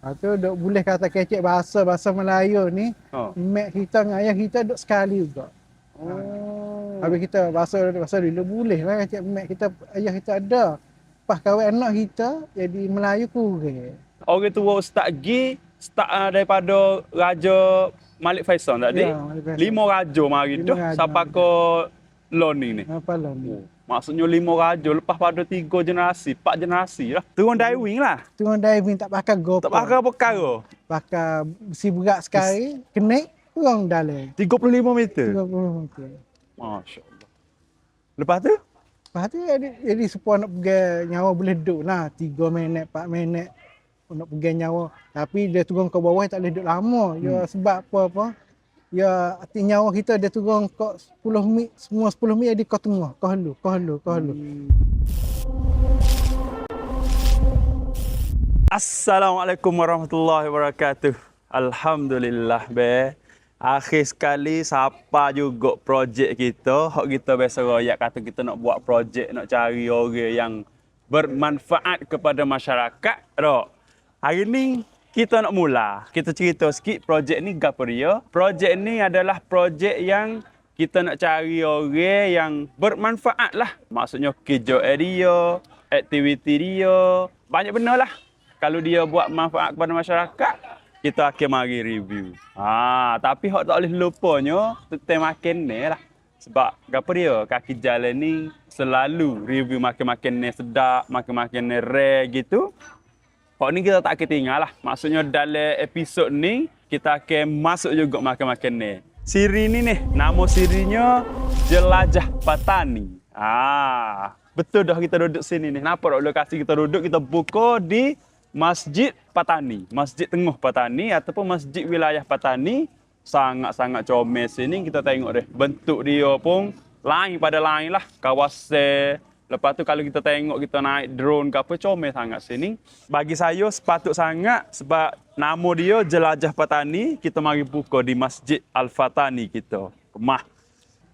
Tu duk boleh kata kecek bahasa Melayu ni. Ha. Mak kita dengan ayah kita duk sekali juga. Oh. Habis kita bahasa dulu boleh lah kecek mak kita ayah kita ada. Pas kahwin anak kita jadi Melayu kurang. Orang tua Ustaz Gi start daripada Raja Malik Faisal tak Ya, dik? Malik Faisal. 5 raja mari 5 dah raja sampai mari ke Loni ni. Apa lah ni? Oh, maksudnya 5 raja lepas pada 3 generasi, 4 generasi lah. Turun diving lah. Turun diving tak pakai GoPro. Tak pakai perkara. Pakai besi berat sekali, kenik, kurang dalam. 35 meter. 30 meter. Masya-Allah. Lepas tu Lepas tu jadi supaya nak pergi nyawa boleh duduk lah. 3 minit, 4 minit nak pergi nyawa. Tapi dia turun ke bawah tak boleh duduk lama. Ya sebab apa-apa. Ya hati nyawa kita dia turun ke 10 minit, semua 10 minit jadi kau tengah. Kau halu. Assalamualaikum warahmatullahi wabarakatuh. Alhamdulillah be. Akhir sekali siapa juga projek kita. Hak kita biasa royak kata kita nak buat projek, nak cari orang yang bermanfaat kepada masyarakat. Dok. Hari ni kita nak mula. Kita cerita sikit projek ni gapo dia. Projek ni adalah projek yang kita nak cari orang yang bermanfaat lah. Maksudnya kerja dia, aktiviti dia, banyak benda lah. Kalau dia buat manfaat kepada masyarakat, kita akan mari review. Tapi hak tak boleh lupanya tentang makan ni lah. Sebab apa dia? Kaki jalan ni selalu review makan-makan ni sedap, makan-makan ni rare gitu. Hak ni kita tak akan tinggal lah. Maksudnya dalam episod ni, kita akan masuk juga makan-makan ni. Siri ni nama sirinya Jelajah Patani. Betul dah kita duduk sini ni. Nampak tak lokasi kita duduk, kita buka di Masjid Patani, Masjid Tengah Patani ataupun Masjid Wilayah Patani. Sangat-sangat comel sini, kita tengok deh. Bentuk dia pun lain pada lain lah. Kawasan. Lepas tu kalau kita tengok, kita naik drone ke apa, comel sangat sini. Bagi saya sepatut sangat sebab nama dia Jelajah Patani. Kita mari buka di Masjid Al-Fatani kita. Kemah.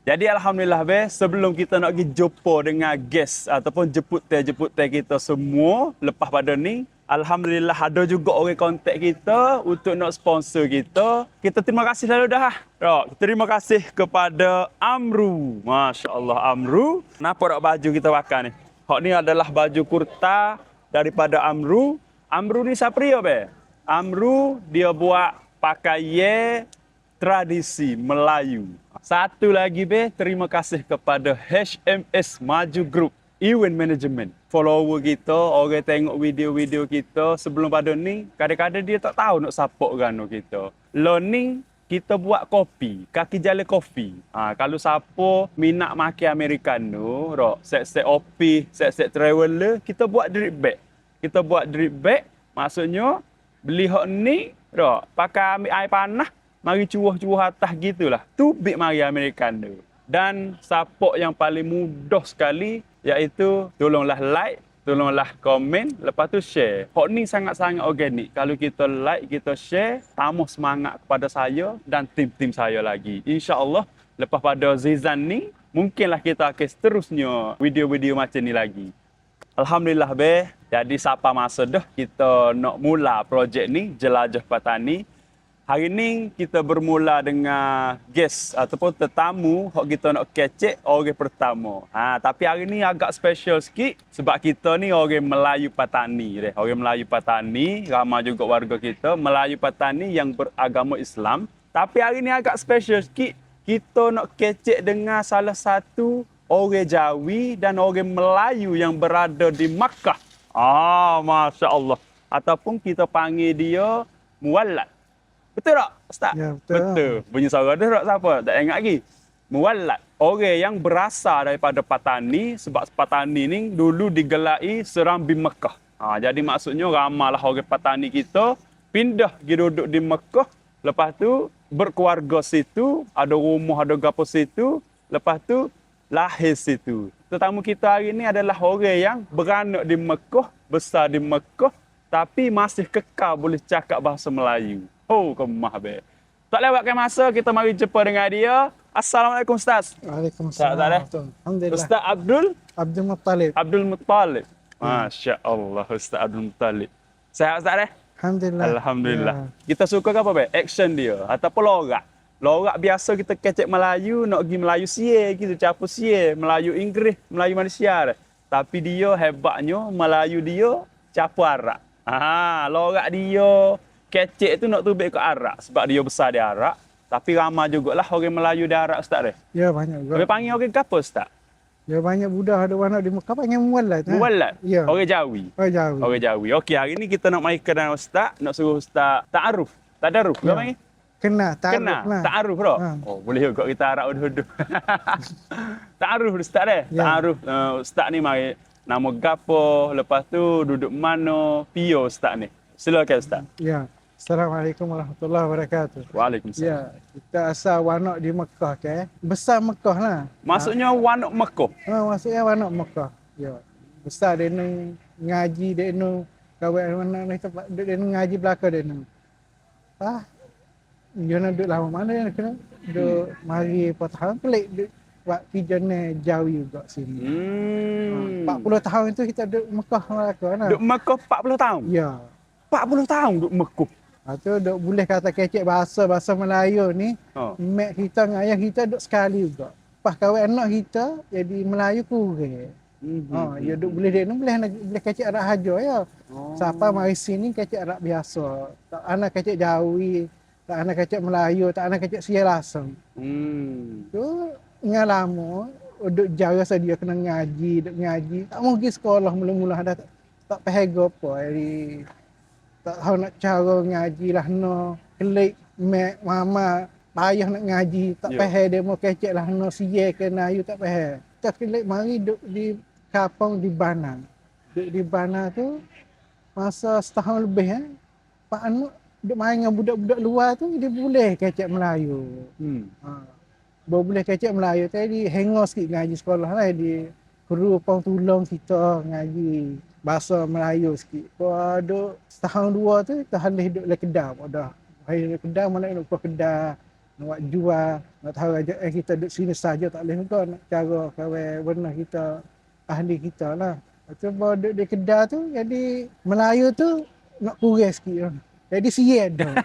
Jadi Alhamdulillah be, sebelum kita nak pergi jumpa dengan guest ataupun jemput teh kita semua lepas pada ni, Alhamdulillah ada juga orang kontak kita untuk nak sponsor kita. Kita terima kasih lalu dah. Terima kasih kepada Amru. Masya Allah Amru. Nampak tak baju kita pakai ni? Hak ni adalah baju kurta daripada Amru. Amru ni siapa dia be? Amru dia buat pakaian tradisi Melayu. Satu lagi be, terima kasih kepada HMS Maju Group Event Management. Follower kita, orang tengok video-video kita sebelum pada ni, kadang-kadang dia tak tahu nak support gano kita. Learning, kita buat kopi, kaki jalan kopi. Kalau siapa minat makan Americano, set-set OP, set-set traveler, kita buat drip bag. Kita buat drip bag, maksudnya beli hak ni, pakai ambil air panah, mari cuah-cuah atas gitulah. Tubik mari Americano. Dan support yang paling mudah sekali iaitu tolonglah like, tolonglah komen, lepas tu share. Hak ni sangat-sangat organik. Kalau kita like, kita share, tambah semangat kepada saya dan tim-tim saya lagi. InsyaAllah lepas pada season ni, mungkinlah kita akan seterusnya video-video macam ni lagi. Alhamdulillah be. Jadi siapa masa dah kita nak mula projek ni, Jelajah Patani. Hari ni kita bermula dengan guest ataupun tetamu yang kita nak kecek orang pertama. Tapi hari ni agak special sikit sebab kita ni orang Melayu Patani. Orang Melayu Patani, ramai juga warga kita. Melayu Patani yang beragama Islam. Tapi hari ni agak special sikit. Kita nak kecek dengan salah satu orang Jawi dan orang Melayu yang berada di Makkah. Masya Allah. Ataupun kita panggil dia Muwallad. Betul tak, Ustaz? Ya, betul. Bunyi suara dia tak siapa? Tak ingat lagi. Muwallad. Orang yang berasal daripada Patani. Sebab Patani ni dulu digelai Serambi Mekah. Jadi maksudnya ramailah orang Patani kita pindah pergi duduk di Mekah. Lepas tu berkeluarga situ. Ada rumah, ada gapo situ. Lepas tu lahir situ. Tetamu kita hari ni adalah orang yang beranak di Mekah. Besar di Mekah. Tapi masih kekal boleh cakap bahasa Melayu. Kemah be. Tak lewatkan masa, kita mari jumpa dengan dia. Assalamualaikum Ustaz. Waalaikumsalam. Alhamdulillah. Ustaz Abdul Muttalib. Abdul Muttalib. Masya Allah Ustaz Abdul Muttalib. Sehat Ustaz Alhamdulillah. Alhamdulillah. Ya. Kita suka ke apa, Be? Action dia ataupun lorak. Lorak biasa kita kecek Melayu, nak pergi Melayu sie gitu, campur sie, Melayu Inggeris, Melayu Malaysia. Tapi dia hebatnya Melayu dia campur Arab. Lorak dia kecek tu nak tubik ke Arab sebab dia besar di Arab. Tapi ramai jugalah orang Melayu di Arab, Ustaz. Ya banyak juga. Orang panggil orang apa, Ustaz? Ya banyak budak ada anak di Mekah panggil muallat. Muallat. Ya. Orang Jawi. Oh jauh. Orang Jawi. Okey, hari ni kita nak mai dengan Ustaz, nak suruh Ustaz ta'aruf. Tadaruf, Ya. apa panggil? Kena ta'aruf Kena, lah. ta'aruf dah. Ha. Oh, boleh juga kita Arab duduk. Ta'aruf Ustaz deh. Ya. Ta'aruf Ustaz ni mari nama gapo, lepas tu duduk mana, pio Ustaz ni. Silakan Ustaz. Ya. Assalamualaikum warahmatullahi wabarakatuh. Waalaikumsalam. Ya, kita asal wanak di Mekah ke. Besar Mekah lah. Maksudnya wanuk Mekah. Maksudnya wanak Mekah. Ya. Besar dia ni ngaji dia ni kawan anak ni tempat dia ni ngaji belakang dia ni. Dia nak duduk lama mana dia kena duduk mari tahun pelik duduk buat pijane jauh juga sini. 40 tahun itu kita duduk Mekah belakang nah. Duduk Mekah 40 tahun. Ya. 40 tahun duduk Mekah. Tu duk boleh kata kecek bahasa Melayu ni. Oh. Mak kita dengan ayah kita duk sekali juga. Pas kawan anak kita jadi Melayu kurang. Ya duk boleh dia ni boleh kecek Arab haja ya. Siapa mari sini kecek Arab biasa. Tak anak kecek Jawi, tak anak kecek Melayu, tak anak kecek Sia langsung. Tu dengan lama duk jauh dia kena ngaji, duk ngaji. Tak mau pergi sekolah mula-mula dah tak faham apa. Jadi tak tahu nak cara ngaji lah no kelik mak mama payah nak ngaji tak faham dia mau kecek lah no sia ke nayu tak faham kita kelik mari duk di kapong di Bana duk di Bana tu masa setahun lebih pak anu duk main dengan budak-budak luar tu dia boleh kecek Melayu boleh kecek Melayu tadi hengos sikit ngaji sekolah lah di guru pun tolong kita ngaji bahasa Melayu sikit. Duk setahun dua tu kita halih duk le Kedah dah. Hari le Kedah mana nak ke Kedah nak buat jual, nak tahu aja kita duk sini saja tak boleh juga nak cara kawan warna kita ahli kita lah. Lepas bawa duk di Kedah tu jadi Melayu tu nak kurang sikit. Jadi sia dah.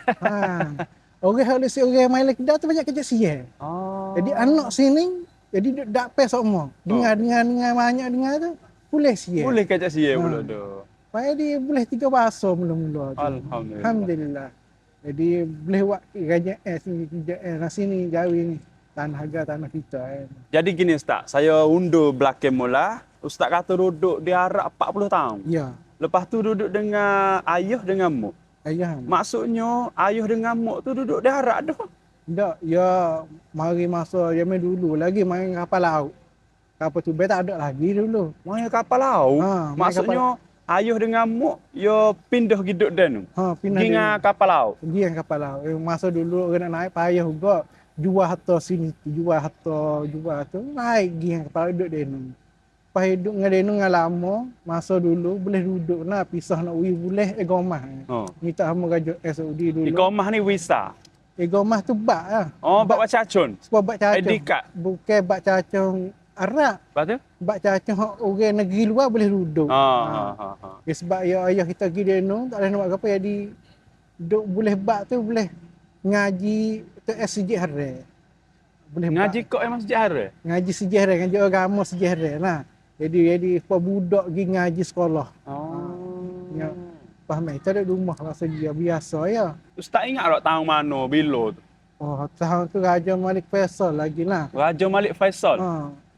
Orang halus orang main le Kedah tu banyak kerja sia. Jadi anak sini jadi duk dapat semua. Dengar banyak dengar tu boleh sia. Boleh kacak sia pula tu. Supaya dia boleh 3 bahasa mula-mula tu. Alhamdulillah. Alhamdulillah. Jadi boleh buat kerajaan sini, kerajaan sini, Jawi ni. Tanah harga tanah kita kan. Jadi gini Ustaz, saya undur belakang mula. Ustaz kata duduk di Arab 40 tahun. Ya. Lepas tu duduk dengan ayah dengan mak. Ayah. Maksudnya ayah dengan mak tu duduk di Arab dah. Tak, ya mari masa zaman dulu lagi main kapal laut. Kapal tu tak ada lagi dulu. Main kapal laut. Main Maksudnya ayah dengan mak yo pindah hidup dan tu. pindah dengan kapal laut. Pergi dengan kapal laut. Masa dulu orang nak naik payah juga. Jual harta sini, jual tu naik pergi dengan kapal laut duduk dia ni. Pas hidup dengan dia ni lama, masa dulu boleh duduk nak pisah nak boleh egomah. Minta hamba raja Saudi dulu. Iqamah ni visa. Egomah tu bak lah. Oh, bak cacun. Sebab bak cacung. Edikat. Bukan bak cacung Arab. Lepas tu? Bak cacung orang negeri luar boleh duduk. Sebab ayah kita pergi dia ni, tak boleh nak buat apa. Jadi, duduk boleh bak tu boleh ngaji tu sejarah. Boleh ngaji kok masjid Haram? Ngaji sejarah, ngaji agama sejarah lah. Jadi budak pergi ngaji sekolah. Ya. Faham tak? Kita duduk rumah rasa dia biasa ya. Ustaz ingat tak tahun mana, bila tu? Tahun tu Raja Malik Faisal lagi lah. Raja Malik Faisal?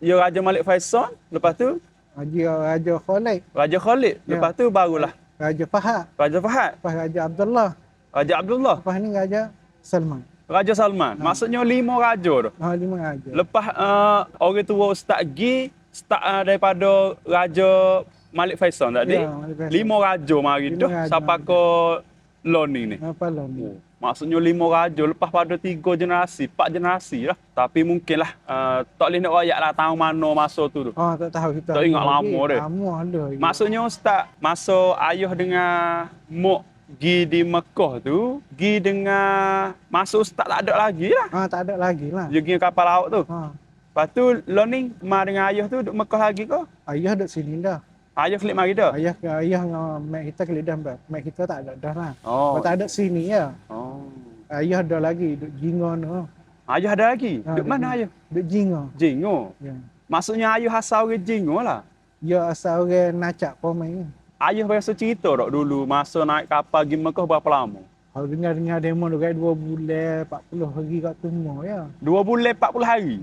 Ya Raja Malik Faisal, lepas tu? Raja Khalid. Raja Khalid, lepas tu barulah? Raja Fahad. Raja Fahad? Lepas Raja Abdullah. Raja Abdullah? Lepas ni Raja Salman. Raja Salman? Maksudnya 5 raja tu? 5 raja. Lepas orang tua Ustaz pergi, start daripada Raja Malik Faisal tadi. Ya, 5 raja mari tu sampai ke Loni ni. Apa Loni? Maksudnya 5 raja lepas pada 3 generasi, 4 generasi lah. Tapi mungkinlah tak boleh nak rayak lah tahun mana masa tu. Tak tahu kita. Tak ingat lama dia. Lama dah. Maksudnya Ustaz, masa ayah dengan mak pergi di Mekah tu, pergi dengan masa Ustaz tak ada lagi lah. Tak ada lagi lah. Dia pergi kapal laut tu. Lepas tu Loni, mak dengan ayah tu duduk Mekah lagi ke? Ayah duduk sini dah. Ayah klik mari dah. Ayah dengan mak kita kali dah. Mak kita tak ada dah lah. Oh. Kalau tak ada sini ya. Oh. Ayah ada lagi duk jingo tu. Ayah ada lagi. Ha, Duk mana ayah? Duk jingo. Jingo. Ya. Maksudnya ayah asal orang Jingo lah. Ya asal orang nacak pun main. Ayah biasa cerita tak dulu masa naik kapal pergi Mekah berapa lama? Kalau dengar demo dekat 2 bulan 40 hari kat Timur ya. 2 bulan 40 hari.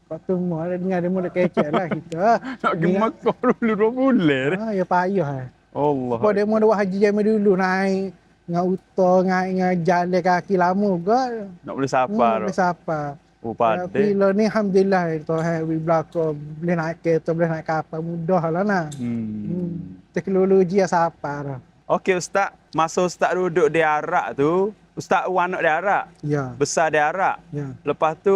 Kat Timur ada dengar demo dekat kecek lah kita. Nak pergi Mekah dulu 2 bulan. Ya payah eh. Allah. Kau demo buat haji zaman dulu naik dengan utah dengan jalan kaki lama juga. Nak boleh sabar. Boleh siapa. Oh, Tapi pandai. lo ni alhamdulillah tu we belakang boleh naik kereta boleh naik kapal mudah lah nah. Teknologi ya siapa dah. Okey Ustaz, masa Ustaz duduk di Arak tu, Ustaz anak di Arak, Ya. besar di Arak. Ya. Lepas tu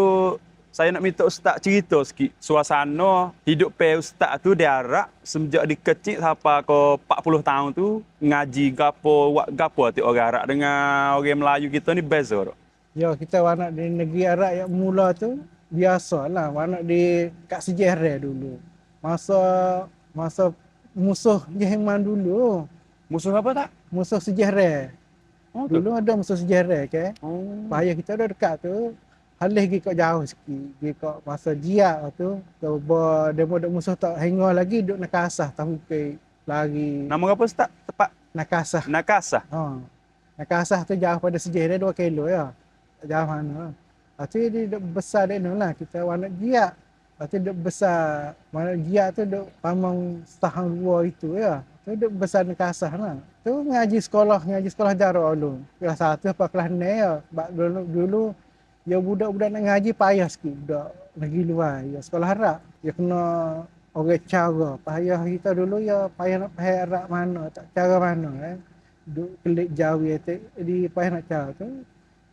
saya nak minta Ustaz cerita sikit suasana hidup pe Ustaz tu di Arak semenjak di kecil sampai ke 40 tahun tu ngaji gapo gapo ti orang Arak dengan orang Melayu kita ni beza tak? Ya, kita anak di negeri Arab yang mula tu biasalah anak di kat sejarah dulu. Masa musuh Jerman dulu. Musuh apa tak? Musuh sejarah. Oh, tu. Dulu ada musuh sejarah ke. Oh. Bahaya kita dah dekat tu. Halih pergi kat jauh sikit. Pergi kat masa jiak tu. Demo duk musuh tak hengah lagi duk nakasah tahu ke lari. Nama apa Ustaz? Tepat Nakasah. Nakasah. Ha. Nakasah tu jauh pada sejarah 2 kilo ya. Tak jauh mana. Lepas tu dia duk besar dia ni lah. Kita anak jiak. Lepas tu duk besar. Mana jiak tu duk pamang setahun 2 itu ya. Tu duk besar nakasah lah. Tu ngaji sekolah Darul Ulum. Kelas 1 apa kelas 6 ya. Sebab dulu ya budak-budak nak ngaji payah sikit. Budak negeri luar. Ya sekolah Arab. Ya kena orang cara. Payah kita dulu ya payah nak faham Arab mana. Tak cara mana duk kelik jauh ya. Jadi payah nak cara tu.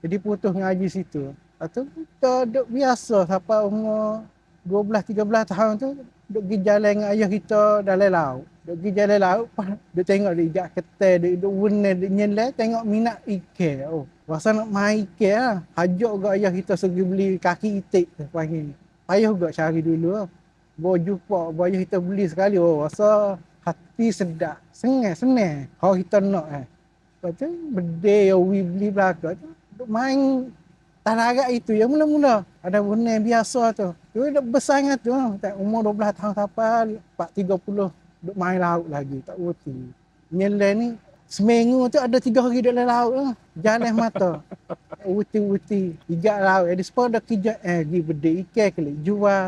Jadi putus ngaji situ. Lepas tu kita duk biasa sampai umur 12-13 tahun tu duk pergi jalan dengan ayah kita dalam laut. Duk pergi jalan laut, duk tengok dia ijak ketel, duk wena, duk nyelai, tengok minat ikan. Oh, rasa nak main ikan lah. Hajak juga ayah kita pergi beli kaki itik panggil. Payah juga cari dulu. Bawa jumpa, bawa ayah kita beli sekali. Oh, rasa hati sedap. Senang. Kalau kita nak Lepas tu, benda yang we beli belakang tu, duk main talarat itu yang mula-mula. Ada benda biasa tu. Tu dah besar sangat tu. Umur 12 tahun sampai 30 duk main laut lagi. Tak berhenti. Nyelai ni seminggu tu ada 3 hari dalam laut lah. Jalan mata. Uti-uti. Ijak laut. Jadi sepuluh dah kerja pergi benda ikan kali. Jual.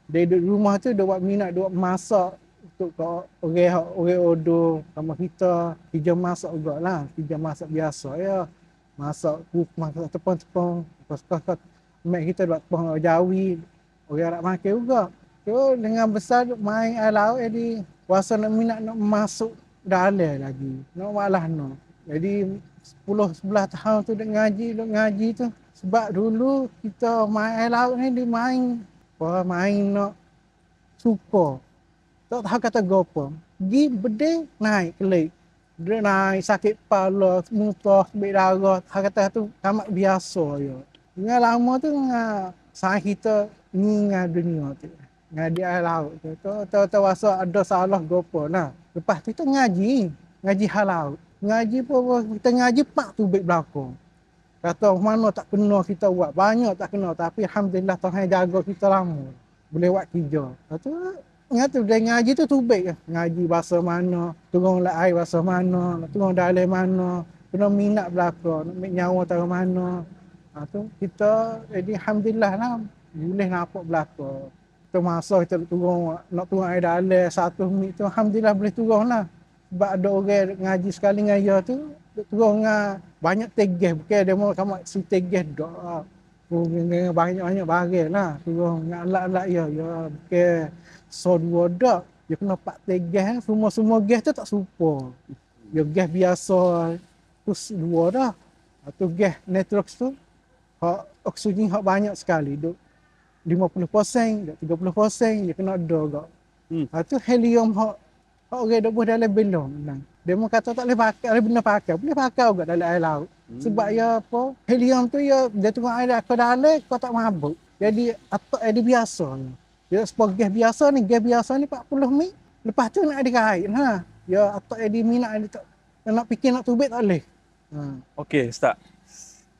Dari rumah tu dia buat minat, dia buat masak. Untuk orang odo sama kita. Kerja masak juga lah. Kerja masak biasa ya. Masak tepung-tepung. Lepas mak kita buat tepung Jawi. Orang Arab makan juga. Tu dengan besar main air laut jadi rasa nak minat nak masuk dalam lagi. Nak malah no. Jadi 10-11 tahun tu duk ngaji tu. Sebab dulu kita main air laut ni dia main nak suka. Tak tahu kata gopo. Pergi beda naik kelik. Dia naik sakit kepala, muntah, sebab darah. Kata tu tamat biasa je. Dengan lama tu dengan saya kita ni dengan dunia tu. Dengan di air laut tu. Tahu rasa ada salah gopo lah. Lepas tu kita ngaji hal laut. Ngaji pun kita ngaji pak tu baik belakang. Kata mana tak kena kita buat. Banyak tak kena. Tapi Alhamdulillah Tuhan jaga kita lama. Boleh buat kerja. Lepas tu ingat tu dia ngaji tu baik. Ngaji bahasa mana. Turun lah air bahasa mana. Turun dalam mana. Kena minat belakang. Nak ambil nyawa tahu mana. Tu kita jadi Alhamdulillah lah. Boleh nampak belakang. Kita masa kita turun. Nak turun air dalam 1 minit tu. Alhamdulillah boleh turun lah. Sebab ada orang ngaji sekali dengan dia tu. Turun dengan banyak tegeh. Bukan dia mau kamu si tegeh dah. Dengan banyak-banyak barang lah. Turun dengan alat-alat dia. Ya bukan so 2 dak. Dia kena 4 tegeh. Semua gas tu tak serupa. Ya gas biasa. Tu 2 dah. Tu gas nitrox tu. Oksigen hak banyak sekali. Duk 50%, 30%. Dia kena ada juga. Tu helium hak orang duk buat dalam belon. Dia mau kata tak boleh pakai, boleh pakai. Boleh pakai juga dalam air laut. Sebab ya apa? Helium tu ya dia turun air ke dalam kau tak mabuk. Jadi atau dia biasa. Dia sebab gas biasa ni 40 mil. Lepas tu nak ada kait ha. Ya atak dia minat dia tak nak fikir nak tubik tak boleh. Ha. Okey, Ustaz.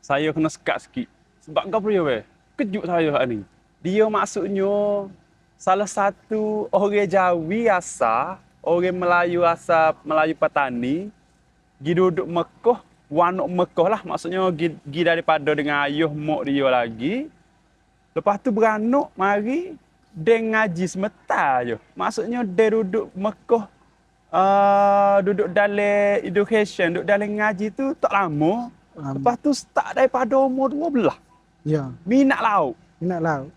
Saya kena sekat sikit. Sebab kau perlu weh. Kejut saya hak ni. Dia maksudnya salah satu orang Jawi asal, orang Melayu asal, Melayu petani, gi duduk Mekah, wanuk Mekah lah. Maksudnya gi daripada dengan ayah mak dia lagi. Lepas tu beranak, mari dia ngaji semata je. Maksudnya dia duduk Mekah, duduk dalam education, duduk dalam ngaji tu tak lama. Lepas tu start daripada umur 12. Ya, Minat laut. minat laut.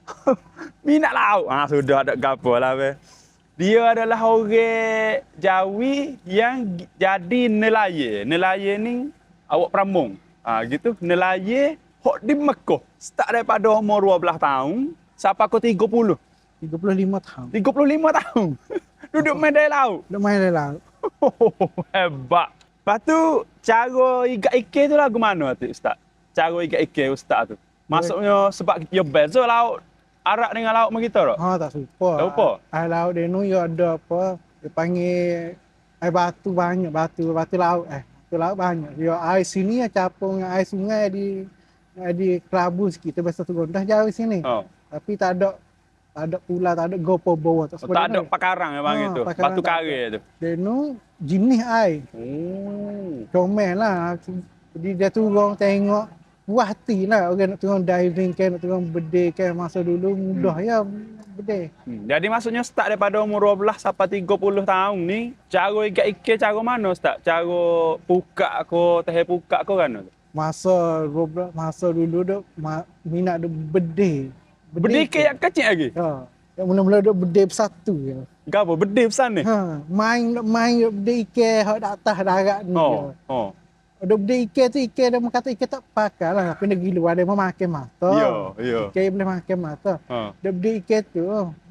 Minat laut. Sudah ada gapo lah be. Dia adalah orang Jawi yang jadi nelayan. Nelayan ni awak pramuang. Gitu. Nelayan hok di Mekah. Start daripada umur 12 tahun sampai ke 30. 35 tahun. 35 tahun. Duduk main dalam laut. Duk main dalam laut. Hebat. Lepas tu, cara ikat ikan tu lagu mana tu, Ustaz? Cara ikat ikan Ustaz tu. Maksudnya sebab dia beza laut Arab dengan laut kita tak? Ha, tak serupa. Tak serupa? Air laut dia ni ya ada apa? Dia panggil air batu banyak, batu laut. Batu laut banyak. Ya air sini ya campur dengan air sungai di kelabu sikit. Tu biasa turun dah jauh sini. Oh. Tapi tak ada pula, tak ada gopo bawah. Tak Tak ada pakarang yang panggil tu. pakarang Batu tak kare tu. Dia ni jenis air. Comel lah. Jadi dia turun tengok. Puas hati lah orang nak turun diving ke, nak turun bedil ke. Masa dulu mudah ya bedil. Jadi maksudnya start daripada umur 12 sampai 30 tahun ni, cara ikat ikan cara mana Ustaz? Cara puka ko, teh puka ko kan? Masa dulu duk minat duk bedil. Bedil ikan yang kecil lagi? Ha. Yang mula-mula duk bedil bersatu je. Gapo bedil besar ni? Ha, main duk bedil ikan hak dak atas darat ni. Oh, Je. oh. Duk bedil ikan tu ikan dia kata ikan tak pakai lah. Kena gila ada mau makan mata. Ya. Ikan boleh makan mata. Ha. Duk bedil ikan tu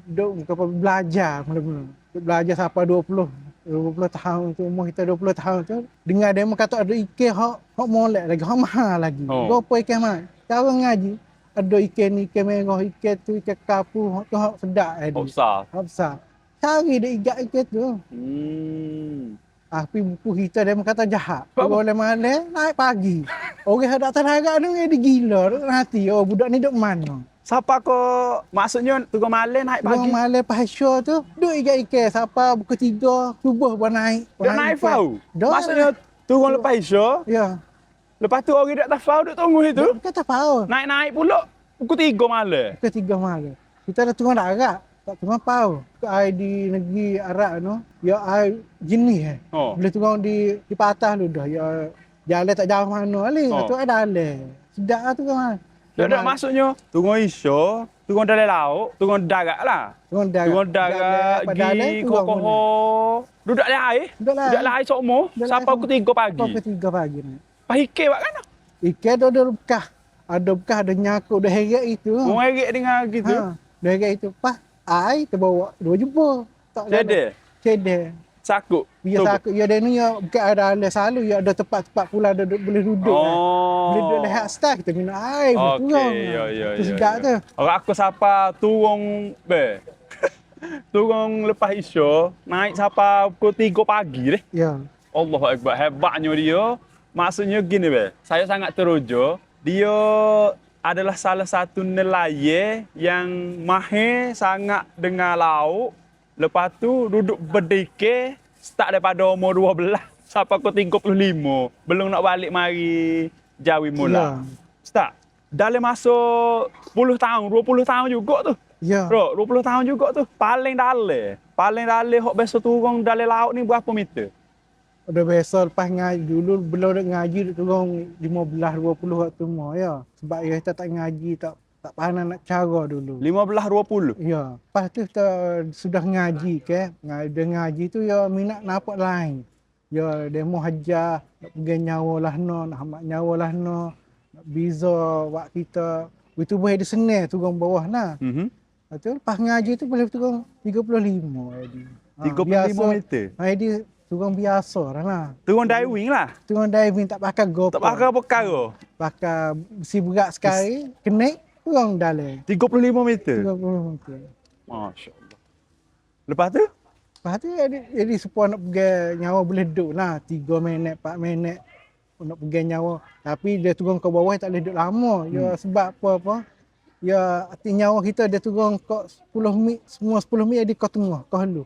duk belajar mula-mula. Duk belajar sampai 20 tahun tu, umur kita 20 tahun tu. Dengar dia kata ada ikan hak molek lagi, hak mahal lagi. Berapa ikan mahal? Cara ngaji ada ikan ni, ikan merah, ikan tu, ikan kapu, hak tu hak sedap dia. Oh, besar. Hak besar. Cari dia ikat ikan tu. Tapi buku kita dia kata jahat. Orang boleh malam, naik pagi. Orang yang datang darat ni dia gila. Dia hati, oh budak ni duduk mana? Siapa ko maksudnya tukang malam naik pagi? Orang malam pas show tu, duduk ikan-ikan. Siapa buku 3, subuh pun naik. Dia naik ikan. fau? Maksudnya turun lepas isya, Ya. lepas tu orang tak fau duk tunggu itu. Dia kata pau. Naik-naik pula pukul 3 malam. Buku 3 malam. Kita dah turun darat. Tak turun pau. Air di negeri Arab tu, ya air jenis Oh. Boleh turun di patah lu dah. Ya jalan tak jauh mana lagi. Tu ada jalan. Sedap lah tu kan. Tak maksudnya turun isya, turun dalam laut, turun darat lah. Turun darat. Turun darat, gi kokoh. Duduk dalam air. Duduk dalam Duduk dalam air sokmo sampai pukul 3 pagi. Pukul 3 pagi ni. Pas ikan buat kan? Ikan tu ada bekas. Ada bekas, ada nyakut, ada heret itu. Mengerik dengan gitu. Ada heret itu. Pas air terbawa 2 jumpa. Cedek. Cedek. Sakut. Biasa aku, ya dia ni ya bukan ada alas selalu, ya ada tempat-tempat pula ada boleh duduk. Boleh duduk lehat start kita minum air, boleh turun. Ya. Itu sedap tu. Orang aku siapa turun be. Turun lepas isya, naik sampai pukul 3 pagi deh. Ya. Allahu Akbar, hebatnya dia. Maksudnya gini be, saya sangat teruja. Dia adalah salah satu nelayan yang mahir sangat dengan laut. Lepas tu duduk berdikir, start daripada umur 12 sampai ke 35. Belum nak balik mari Jawi mula. Start. Dalam masa 10 tahun, 20 tahun juga tu. Ya. Bro, 20 tahun juga tu. Paling dalam. Paling dalam hok biasa turun dalam laut ni berapa meter? Udah biasa lepas ngaji dulu, belum nak ngaji turun 15-20 waktu semua ya. Sebab kita tak ngaji, tak pandai nak cara dulu. 15-20? Ya. Lepas tu kita sudah ngaji ke. Dia ngaji tu ya minat nampak lain. Ya demo hajar, nak pergi nyawa lah no, nak hamak nyawa lah no. Nak biza wak kita. Itu boleh di senang turun bawah nah. Lepas tu lepas ngaji tu boleh turun 35 jadi. 35 meter? Jadi turun biasa lah. Turun diving lah? Turun diving tak pakai GoPro. Tak pakai perkara? Pakai besi berat sekali, kenik, turun dalam. 35 meter? 35 meter. Masya Allah. Lepas tu? Lepas tu jadi supaya nak pergi nyawa boleh duduk lah 3 minit, 4 minit nak pergi nyawa. Tapi dia turun ke bawah tak boleh duduk lama. Ya sebab apa? Ya hati nyawa kita dia turun ke 10 minit, semua 10 minit dia kau tengah, kau halu.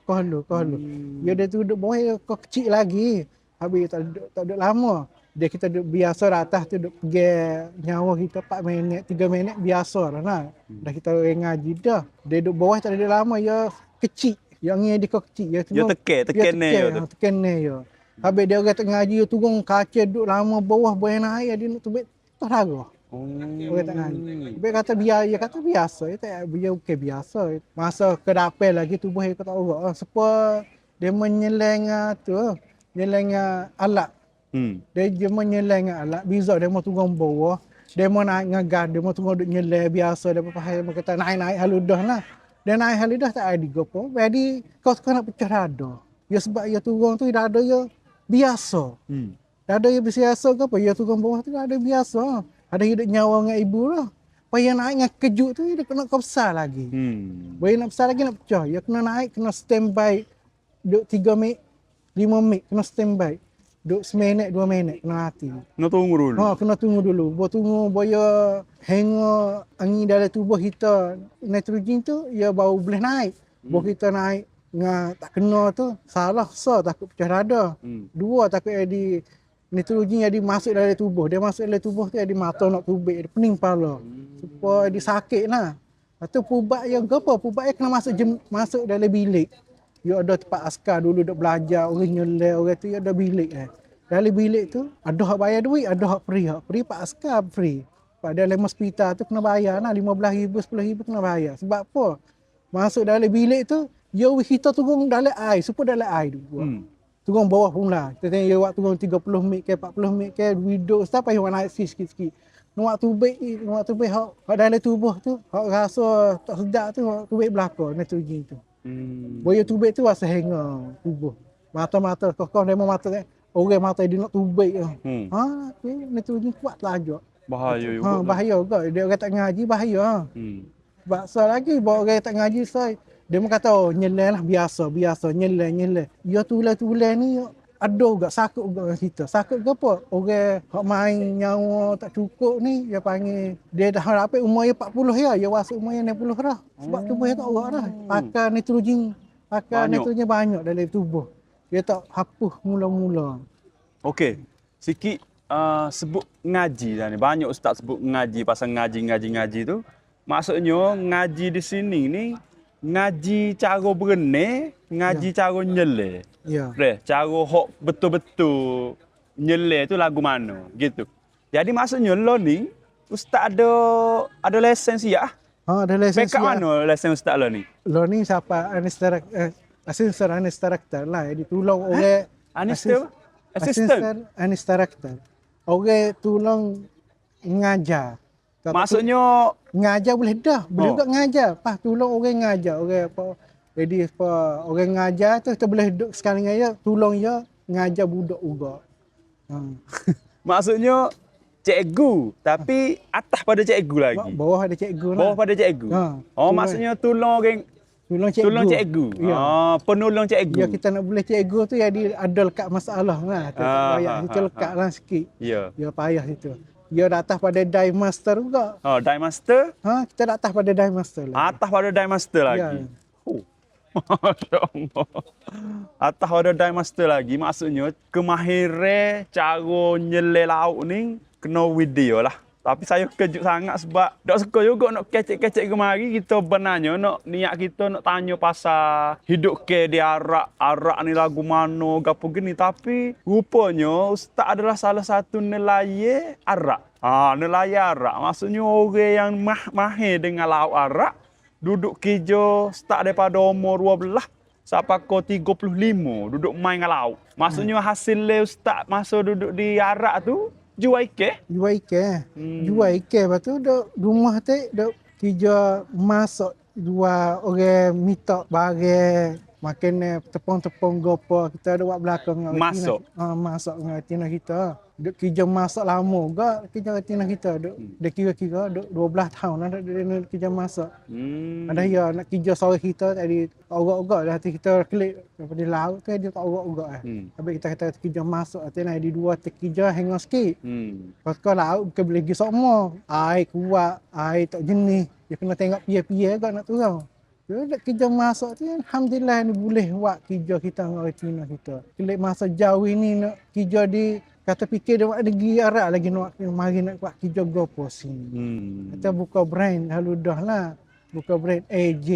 Ya dia duduk bawah dia kau kecil lagi. Habis tak duduk lama. Dia kita duduk biasa dah atas tu duduk pergi nyawa kita 4 minit, 3 minit biasa dah lah. Dah kita ngaji dah. Dia duduk bawah tak duduk lama ya kecil. Yang ni dia kau kecil. Ya tekan ni ya tu. Tekan ni ya. Habis dia orang tak ngaji dia turun kaca duduk lama bawah boleh naik dia nak tubik tak darah. Orang tak ngaji. Dia kata biaya, kata biasa. Dia bukan biasa. Masa ke dapur lagi tubuh dia tak orang. Sebab dia menyeleng tu, menyeleng alat. Dia menyeleng alat. Bisa dia mau turun bawah. Dia mau naik ngagan, dia mau turun duduk nyeleng biasa. Dia pahal dia kata naik haludah lah. Dia naik haludah tak ada gopo. Jadi kau nak pecah dada. Ya sebab dia turun tu dada dia biasa. Dada dia biasa ke apa? Dia turun bawah tu dada biasa. Ada hidup nyawa dengan ibu lah. Payah naik dengan kejut tu dia kena kau besar lagi. Boleh nak besar lagi nak pecah. Dia kena naik, kena standby. Duduk 3 minit, 5 minit kena standby. Duduk seminit, 2 minit kena hati. Kena tunggu dulu. Kena tunggu dulu. Bawa tunggu, boya hanga angin dalam tubuh kita. Nitrogen tu, dia baru boleh naik. Bawa kita naik, tak kena tu, salah, takut pecah dada. 2, takut jadi nitrogen jadi masuk dalam tubuh. Dia masuk dalam tubuh tu jadi mata nak tubik, dia pening kepala. Supaya dia sakit lah. Lepas tu pubat yang ke apa? Pubat yang kena masuk dalam bilik. Dia ada tempat askar dulu duk belajar, orang nyelai, orang tu dia ada bilik Dalam bilik tu ada hak bayar duit, ada hak free. Hak free pak askar free. Pada dalam hospital tu kena bayar lah 15,000, 10,000 kena bayar. Sebab apa? Masuk dalam bilik tu, dia kita turun dalam air, supaya dalam air dulu. Turun bawah pula. Kita tengok dia waktu turun 30 minit ke 40 minit ke duduk sampai dia naik sikit-sikit. Nak tubik hak dalam tubuh tu, hak rasa tak sedap tu, hak tubik belakang nitrogen tu. Boya tubik tu rasa hanga tubuh. Mata-mata kokoh demo mata orang mata dia nak tubik tu. Tu nitrogen kuat laju. Bahaya juga. Bahaya juga. Dia orang tak ngaji bahaya. Sebab lagi bawa orang tak ngaji dia mau kata nyelai lah biasa nyelai. Ya tulen ni ada juga sakit juga dengan kita. Sakit ke apa? Orang hak main nyawa tak cukup ni dia panggil dia dah dapat umur dia 40 ya, dia masuk umur dia 60 dah. Sebab tubuh dia tak kuat dah. Pakai nitrogen banyak dalam tubuh. Dia tak hapus mula-mula. Okey. Sikit sebut ngaji dah ni. Banyak ustaz sebut ngaji pasal ngaji tu. Maksudnya ngaji di sini ni ngaji cara berenang, ngaji cara nyelai. Ya. Cara hok betul-betul nyelai tu lagu mana gitu. Jadi maksudnya lo ni ustaz ada lesen siap. Ada lesen siap. Backup mana lesen ustaz lo ni? Lo ni siapa asisten instruktur lah. Jadi tolong orang asisten instruktur. Orang tolong ngajar. Maksudnya ngajar boleh dah, boleh juga ngajar. Pas tolong orang ngajar, orang apa. Jadi apa orang ngajar tu kita boleh duduk sekali dengan dia, tolong dia ngajar budak juga. Maksudnya cikgu, tapi atas pada cikgu lagi. Bawah ada cikgu lah. Bawah pada cikgu. Maksudnya tolong cikgu. Ya. Penolong cikgu. Ya kita nak boleh cikgu tu jadi ada lekat masalah lah. Payah situ lekat lah sikit. Ya. Ya payah situ. Dia dah atas pada dive master juga. Dive master? Kita dah atas pada dive master lagi. Atas pada dive master lagi. Ya. Masya-Allah. Atas pada dive master lagi maksudnya kemahiran cara nyelai laut ni kena video lah. Tapi saya kejut sangat sebab tak suka juga nak kecek-kecek kemari kita benarnya nak niat kita nak tanya pasal hidup ke di Arak ni lagu mana gapo gini tapi rupanya ustaz adalah salah satu nelayan Arak. Nelayan Arak maksudnya orang yang mahir dengan laut Arak duduk kerja start daripada umur 12 sampai ke 35 duduk main dengan laut. Maksudnya hasil ustaz masa duduk di Arak tu jual ikan. Jual ikan. Lepas tu duk rumah tu duk kerja masak dua orang minta barang makan tepung-tepung gopo kita ada buat belakang dengan Masak? Masak dengan retina kita. Duk kerja masak lama juga kerja retina kita. Dia kira-kira 12 tahun lah dia kerja masak. Ada ya nak kerja sore kita tadi ogak-ogak dah hati kita klik daripada laut tu dia tak ogak-ogak Habis kita kata kerja masak hati nak di dua kerja hang sikit. Pas kau laut bukan boleh pergi semua. Air kuat, air tak jenis. Dia kena tengok pia-pia agak nak turun. Dia kerja masak tu alhamdulillah ni boleh buat kerja kita dengan retina kita. Kelik masa jauh ini nak kerja di kata fikir dia buat negeri Arab lagi nak mari nak buat kerja gopo sini. Kita buka brand lalu dah lah. Buka brand AJ.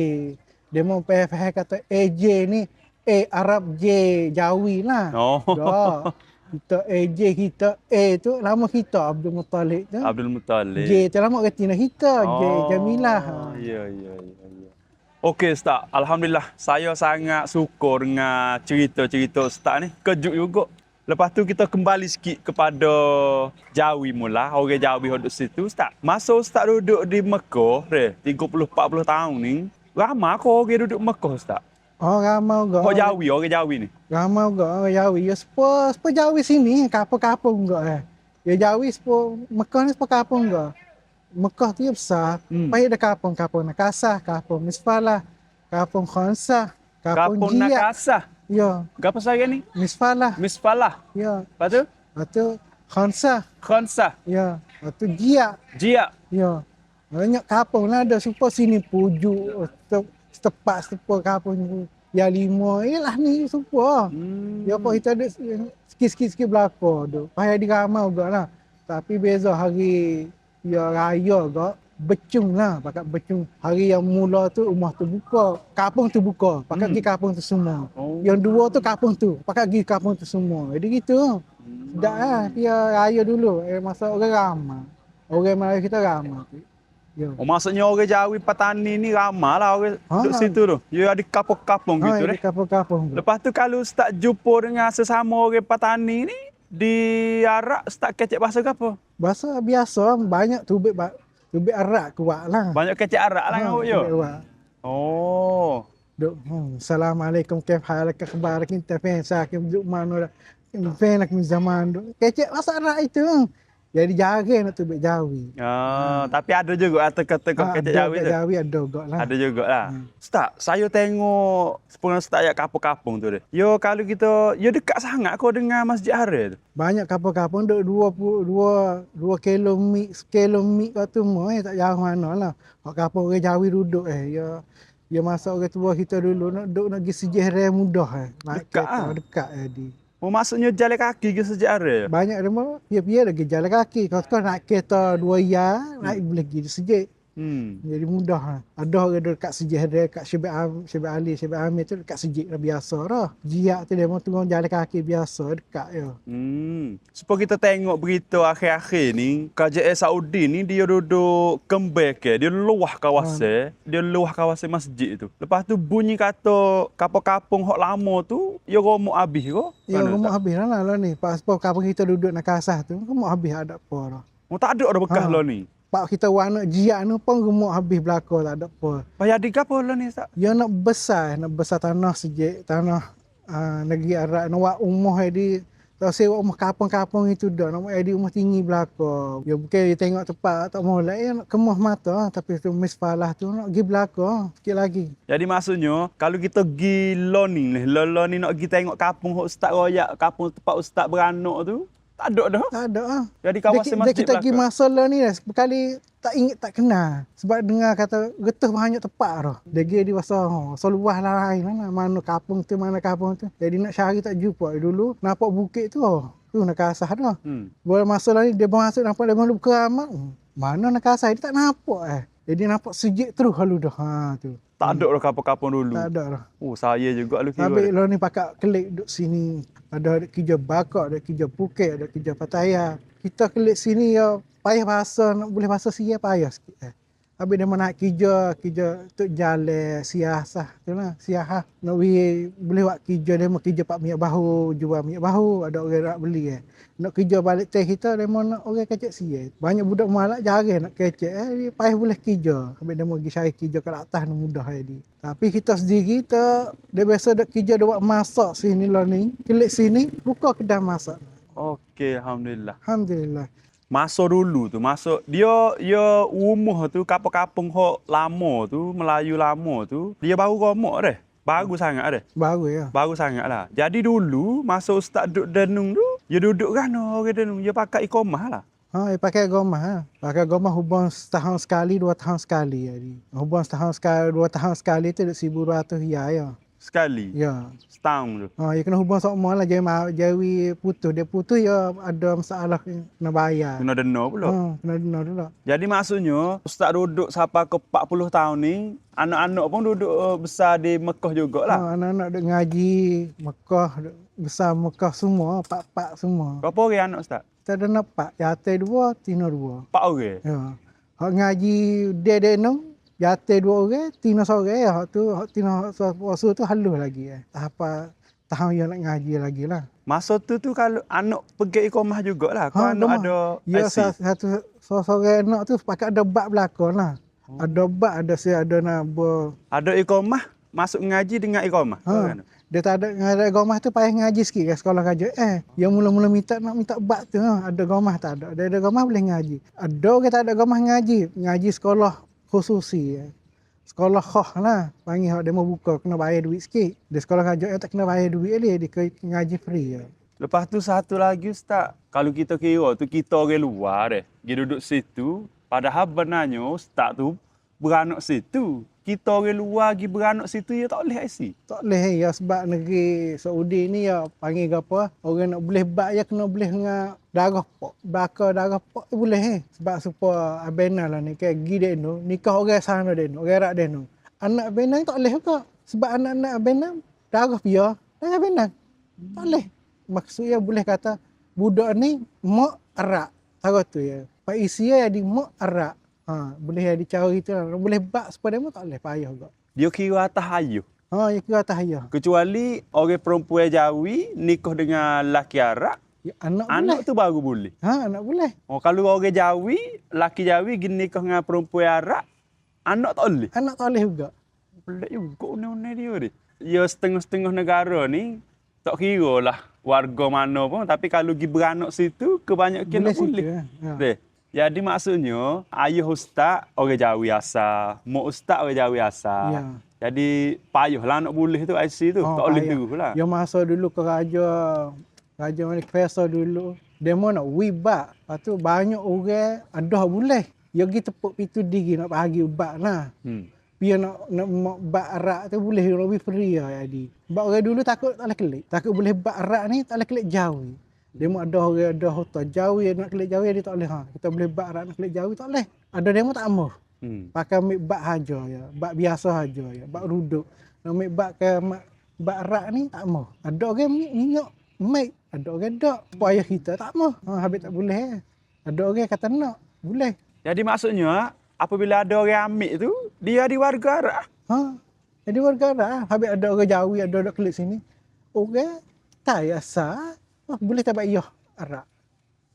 Dia mau faham kata AJ ni A Arab J Jawi lah. Dah. Kita AJ kita A tu lama kita Abdul Muttalib tu. Abdul Muttalib. J tu lama retina kita J Jamilah. Ya. Okey Ustaz, alhamdulillah saya sangat syukur dengan cerita-cerita Ustaz ni. Kejut juga. Lepas tu kita kembali sikit kepada Jawi mula, orang Jawi duduk situ Ustaz. Masa Ustaz duduk di Mekah, 30-40 tahun ni, ramai kau orang duduk Mekah Ustaz? Oh, ramai juga. Orang Jawi ni? Ramai juga orang Jawi. Ya, sepa Jawi sini, kapung-kapung juga. Ya, Jawi sepa, Mekah ni sepa kapung juga. Mekah tu besar. Payah ada kapung-kapung Nakasah, kapung Misfalah, kapung Khansah, kapung Jiat. Nakasah? Ya. Apa saya ni? Misfalah. Ya. Lepas tu Khansah. Ya. Lepas tu Jiat. Ya. Banyak kapung lah ada. Supaya sini Pujuk, setepak kapung ni. Ya 5. Yalah ni supaya. Ya apa kita ada sikit-sikit belakang tu. Payah diramai juga lah. Tapi beza hari ya raya juga. Becung lah, pakat becung. Hari yang mula tu rumah tu buka, kapung tu buka, pakat pergi kapung tu semua. Yang dua tu kapung tu, pakat pergi kapung tu semua. Jadi gitu. Sedap lah, dia raya dulu. Masa orang ramai. Orang Melayu kita ramai. Ya. Maksudnya orang Jawi petani ni ramai lah orang duduk situ tu. Ya ada kapung-kapung gitu deh. Kapung-kapung. Lepas tu kalau Ustaz jumpa dengan sesama orang petani ni, di Arab Ustaz kecek bahasa apa? Bahasa biasa, banyak tubik Arab kuat lah. Banyak kecek Arab lah dengan awak. Oh. Assalamualaikum, kaif halak, akhbar, kita fan sakim duk mana fan nak zaman duk. Kecek bahasa Arab itu. Jadi jarang nak tubik Jawi. Tapi ada juga kata kecek Jawi tu. Jawi ada juga lah. Ada juga lah. Ustaz, saya tengok sepuluh Ustaz yang kapung-kapung tu deh. Yo kalau kita, yo dekat sangat kau dengan Masjid Haram tu. Banyak kapung-kapung duk 2 kilomit kau tu mah tak jauh mana lah. Kapung orang Jawi duduk ya masa orang tua kita dulu nak duduk nak pergi sejarah mudah dekat di. Maksudnya jalan kaki ke sejarah? Banyak dia mah pia lagi jalan kaki. Kalau nak kereta 2 ya, naik boleh pergi sejak. Jadi mudah. Ada orang dekat sejarah dekat Syekh Ali, Syekh Amir tu dekat sejak dah biasa dah. Jiak tu dia mau tunggu jalan kaki biasa dekat ya. Supaya kita tengok berita akhir-akhir ni, KJS Saudi ni dia duduk kembali ke, dia luah kawasan, masjid tu. Lepas tu bunyi kata kapung-kapung hok lama tu, dia romok habis ke? Ya romok habis lah ni. Pas kapung kita duduk Nakasah tu, romok habis ada apa dah. Tak ada bekas lah ni. Pak kita warna jiak ni pun gemuk habis belakang tak ada apa. Payah di apa lah ni Ustaz? Ya nak besar tanah sejak tanah negeri Arab nak buat rumah di tak sewa rumah kapung-kapung itu dah nak buat di rumah tinggi belakang. Ya bukan dia tengok tempat tak mau lah nak kemah mata tapi tu misfalah tu nak pergi belakang sikit lagi. Jadi maksudnya kalau kita pergi ni nak pergi tengok kapung Ustaz royak, kapung tempat Ustaz beranak tu tak ada dah. Tak ada ah. Jadi kawasan masjid kita pergi masalah ni dah sekali tak ingat tak kenal. Sebab dengar kata getah banyak tempat dah. Dia pergi di so luas lah lain mana kapung tu mana kapung tu. Jadi nak cari tak jumpa dulu nampak bukit tu. Tu Nakasah dah. Boleh masalah ni dia masuk nampak dia malu keramat. Mana Nakasah dia tak nampak Jadi nampak sejik terus halu dah. Tu. Tak ada dah kapung-kapung dulu. Tak ada dah. Saya juga lu kira. Habis lo ni pakat kelik duduk sini. Ada kerja bakar, ada kerja Phuket, ada kerja Pattaya. Kita kelik sini ya payah bahasa, nak boleh bahasa Sia payah sikit. Habis dia nak kerja tu jalan siasah tu lah, siasah. Nak boleh buat kerja dia mau kerja pak minyak bahu, jual minyak bahu, ada orang nak beli Nak kerja balik teh kita dia mau nak orang kecek sia. Banyak budak malak jarang nak kecek dia payah boleh kerja. Habis dia mau pergi cari kerja kat atas ni mudah dia. Tapi kita sendiri dia biasa dak kerja dia buat masak sini lah ni. Kelik sini buka kedai masak. Okey, alhamdulillah. Alhamdulillah. Masa dulu tu, dia umuh tu kapung-kapung hok lama tu, Melayu lama tu, dia baru romok dah. Baru sangat dah. Baru ya. Baru sangat lah. Jadi dulu masa ustaz duduk denung tu, dia duduk kan orang denung, dia pakai iqamah lah. Dia pakai gomah. Pakai gomah hubung setahun sekali, 2 tahun sekali. Jadi. Hubung setahun sekali, 2 tahun sekali tu RM1,200 ya. Sekali. Ya. Setahun tu. Ya kena hubung sama lah jawi putus. Dia putus ya ada masalah kena bayar. Kena dena pula. Kena dena dulu. Jadi maksudnya ustaz duduk sampai ke 40 tahun ni, anak-anak pun duduk besar di Mekah jugalah. Anak-anak duk ngaji Mekah, besar Mekah semua, pak-pak semua. Berapa orang anak ustaz? Kita ada nampak, jatuh 2, tina 2. 4 orang. Ya. Hak ngaji dia enam, jatuh 2 orang, tina seorang ya. Hak tina puasa tu halus lagi tahun yang nak ngaji lagi lah. Masa tu kalau anak pergi iqamah jugalah. Kau anak ada ya, IC. satu seorang anak tu pakai ada bab belakang lah. Ada bab, ada nak ada iqamah, masuk ngaji dengan iqamah. Dia tak ada gomah tu payah ngaji sikit kat sekolah kerja. Yang mula-mula nak minta bab tu ada gomah tak ada. Dia ada gomah boleh ngaji. Ada orang tak ada gomah ngaji sekolah khususi. Sekolah khah lah. Panggil dia mau buka kena bayar duit sikit. Di sekolah kerja tak kena bayar duit dia ngaji free. Lepas tu satu lagi ustaz, kalau kita kira tu kita orang luar dia duduk situ, padahal benarnya ustaz tu beranak situ. Kita orang luar pergi beranak situ ya tak boleh IC. Tak boleh ya sebab negeri Saudi ni ya panggil apa? Orang nak boleh bak ya kena boleh dengan darah pok. Bakar darah pok boleh sebab supaya abena lah ni kayak gide no nikah orang sana dia no, orang Arab dia no. Anak abena tak boleh juga sebab anak-anak abena darah pia, darah abena. Tak boleh. Maksudnya boleh kata budak ni mak Arab. Tahu tu ya. Pak isi ya di mak Arab. Boleh dicari tu lah. Boleh bak supaya dia tak boleh payah juga. Dia kira atas ayuh. Dia kira atas ayuh. Kecuali orang perempuan Jawi nikah dengan laki Arab, ya, anak boleh. Tu baru boleh. Anak boleh. Kalau orang Jawi, laki Jawi pergi nikah dengan perempuan Arab, anak tak boleh. Anak tak boleh juga. Pelik juga undang-undang dia ni. Ya setengah-setengah negara ni tak kira lah warga mana pun, tapi kalau pergi beranak situ kebanyakan tak boleh. Ya. Jadi maksudnya ayah ustaz orang Jawi asal, mak ustaz orang Jawi asal. Ya. Jadi payahlah nak boleh tu IC tu. Tak boleh terus lah. Ya masa dulu ke raja Malik Faisal dulu, dia mau nak wibak. Lepas tu banyak orang ada boleh. Ya pergi tepuk pintu diri nak bagi ubak lah. Dia nak bak arak tu boleh lebih free lah jadi. Sebab orang dulu takut tak boleh klik. Takut boleh bak arak ni tak boleh klik Jawi. Dia mau ada orang ada hotel Jawi nak klik Jawi dia tak boleh. Kita boleh bak arak nak klik Jawi tak boleh. Ada demo tak mau. Pakai mic bak haja ya. Bak biasa haja ya. Bak ruduk. Nak mic bak ke bak arak ni tak mau. Ada orang minyak mic. Ada orang tak. Supaya kita tak mau. Habis tak boleh. Ada orang kata nak. Boleh. Jadi maksudnya apabila ada orang ambil tu, dia di warga Arab. Jadi warga Arab. Habis ada orang Jawi, ada orang klik sini. Orang tak asal. Boleh tak iya Arab.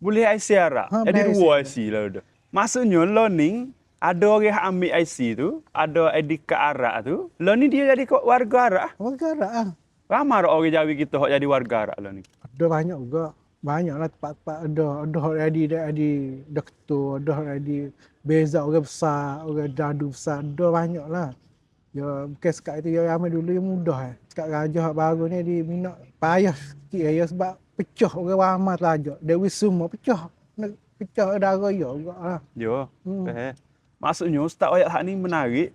Boleh IC Arab. Jadi dua IC lah udah. Maksudnya learning ada orang yang ambil IC tu, ada ID ke Arab tu. Learning dia jadi warga Arab. Warga Arab. Ramai orang Jawi kita hok jadi warga Arab learning. Ada banyak juga. Banyaklah tempat-tempat ada orang jadi doktor, ada orang jadi beza orang besar, orang dadu besar, ada banyaklah. Ya bukan sekat itu yang ramai dulu yang mudah. Sekat raja baru ni di minat payah sikit ya sebab pecah orang ramai telajuk. Dewi semua pecah. Pecah darah ya juga lah. Ya. Maksudnya ustaz ayat hak ni menarik.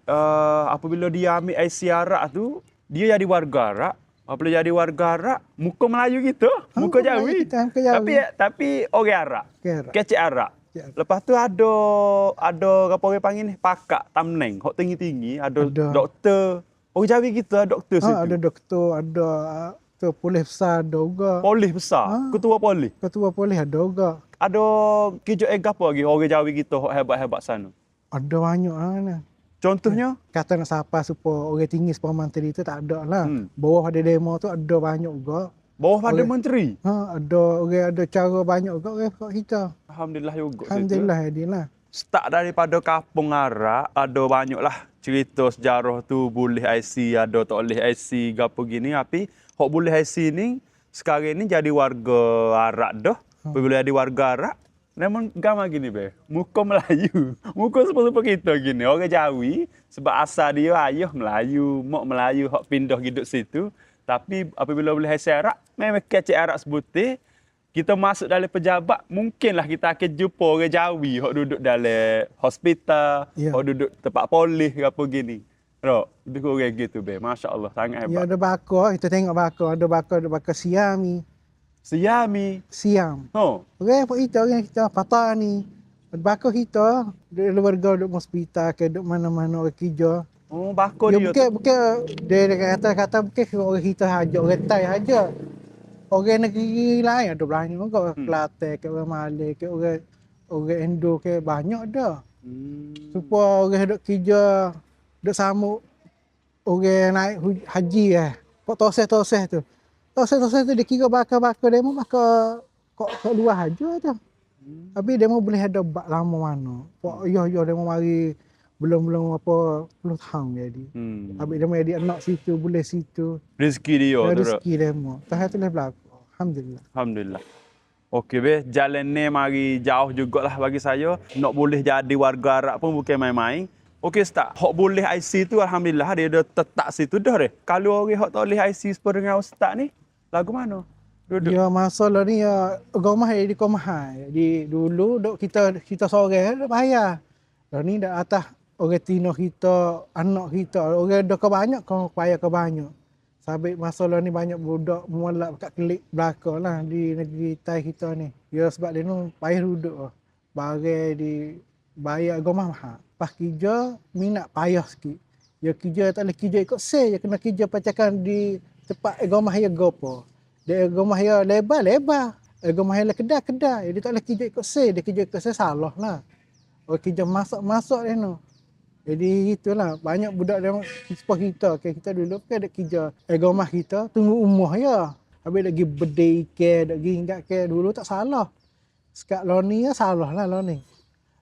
Apabila dia ambil IC Arab tu, dia jadi warga Arab. Apabila jadi warga Arab, muka Melayu kita, muka Jawi. Tapi orang Arab. Kecik Arab. Lepas tu ada apa orang panggil ni pakak tamneng, hok tinggi-tinggi, ada doktor. Orang Jawi kita doktor situ. Ada doktor, ada polis besar ada juga. Polis besar, ketua polis. Ketua polis ada juga. Ada kerja apa lagi orang Jawi kita hok hebat-hebat sana. Ada banyak lah mana. Contohnya? Kata nak sapa supaya orang tinggi supaya menteri tu tak ada lah. Hmm. Bawah ada demo tu ada banyak juga. Bawah pada Orang- menteri. Ada orang ada cara banyak juga orang kat kita. Alhamdulillah juga situ. Alhamdulillah Adilah. Start daripada Kampung Arak, ada banyak lah cerita sejarah tu, boleh IC, ada tak boleh IC, gapo gini. Tapi, hok boleh IC ni, sekarang ni jadi warga Arak dah. Bila jadi warga Arak, memang gama gini be, muka Melayu. Muka serupa kita gini, orang Jawi. Sebab asal dia ayah Melayu, mak Melayu, hok pindah hidup situ. Tapi apabila boleh IC Arak, memang kecik Arak sebutir. Kita masuk dalam pejabat, mungkinlah kita akan jumpa orang Jawi yang duduk dalam hospital, Ya. yang duduk tempat polis ke apa gini. Rok, lebih kurang gitu be. Masya-Allah, sangat Ya hebat. ada bakar, kita tengok bakar, ada bakar siam ni. Siami. Siam. Oh, Orang kita patah ni. Ada bakar kita, dia warga duduk hospital ke duduk mana-mana orang kerja. oh bakar Ya dia. bukan dia kata bukan orang kita haja, orang Thai haja. Orang negeri lain ada banyak juga, Kelantan ke orang Malay ke orang Indo ke banyak dah. Supaya orang duduk kerja, duduk sambut orang naik haji Kok toseh-toseh tu. Toseh-toseh tu dia kira bakar-bakar demo bakar kok luar haja tu. Tapi demo boleh ada bak lama mana. Pok yo demo mari belum apa puluh tahun jadi. Habis demo jadi anak situ boleh situ. Rezeki dia tu. Rok. Rezeki demo. Tahap tu berlaku. Alhamdulillah. Alhamdulillah. Okey be, jalan ni mari jauh jugalah bagi saya. Nak boleh jadi warga Arab pun bukan main-main. Okey Ustaz, hok boleh IC tu alhamdulillah dia dah tetap situ dah deh. Kalau orang hok tak boleh IC seperti dengan Ustaz ni, lagu mana? Duduk. Ya masalah ni ya agama di komahai. Di dulu dok kita sore dak bayar. Dah ni dak atas orang tino kita, anak kita, orang dah kebanyak kau payah kebanyak. Sampai masalah ni banyak budak mualaf kat kelik belakang lah di negeri Thai kita ni. Ya sebab dia nu payah duduk lah. Bagai di bayar agama mahal. Pas kerja minat payah sikit. Ya kerja tak boleh kerja ikut say, ya kena kerja pacakan di tempat agama ya gopo. Dia agama ya lebar. Agama ya kedai. Dia tak boleh kerja ikut say, dia kerja ikut say salah lah. Orang kerja masak dia nu. Jadi itulah banyak budak yang sepak kita. Kita dulu kan ada kerja agama kita tunggu umur ya. Habis lagi bedai ikan, lagi ingat ke dulu tak salah. Sekat lo ni ya salah lah lo ni.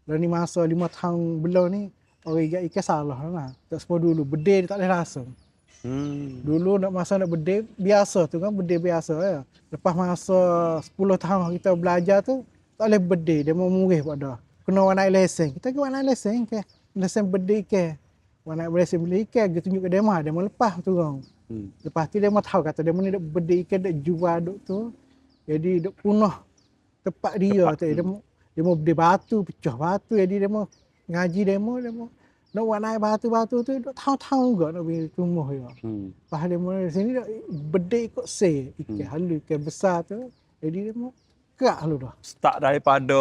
Lo ni masa 5 tahun belum ni orang ingat ikan salah lah. Tak semua dulu bedai dia tak boleh rasa. Dulu nak masa nak bedai biasa tu kan bedai biasa ya. Lepas masa 10 tahun kita belajar tu tak boleh bedai dia mau murih pada. Kena naik lesen. Kita ke naik lesen ke. Lesen bedai ikan. Naik lesen bedai ikan dia tunjuk ke dia mau lepas tu orang. Lepas tu dia mau tahu kata dia mau ni duk bedai ikan duk jual duk tu. Jadi duk punah tempat dia tu. Dia mau bedai batu, pecah batu. Jadi dia mau ngaji dia mau nak buat naik batu-batu tu duk tahu-tahu juga nak pergi ke rumah dia. Lepas dia mau di sini duk bedai ikut say ikan halus ikan besar tu. Jadi dia mau kerak lu dah. Start daripada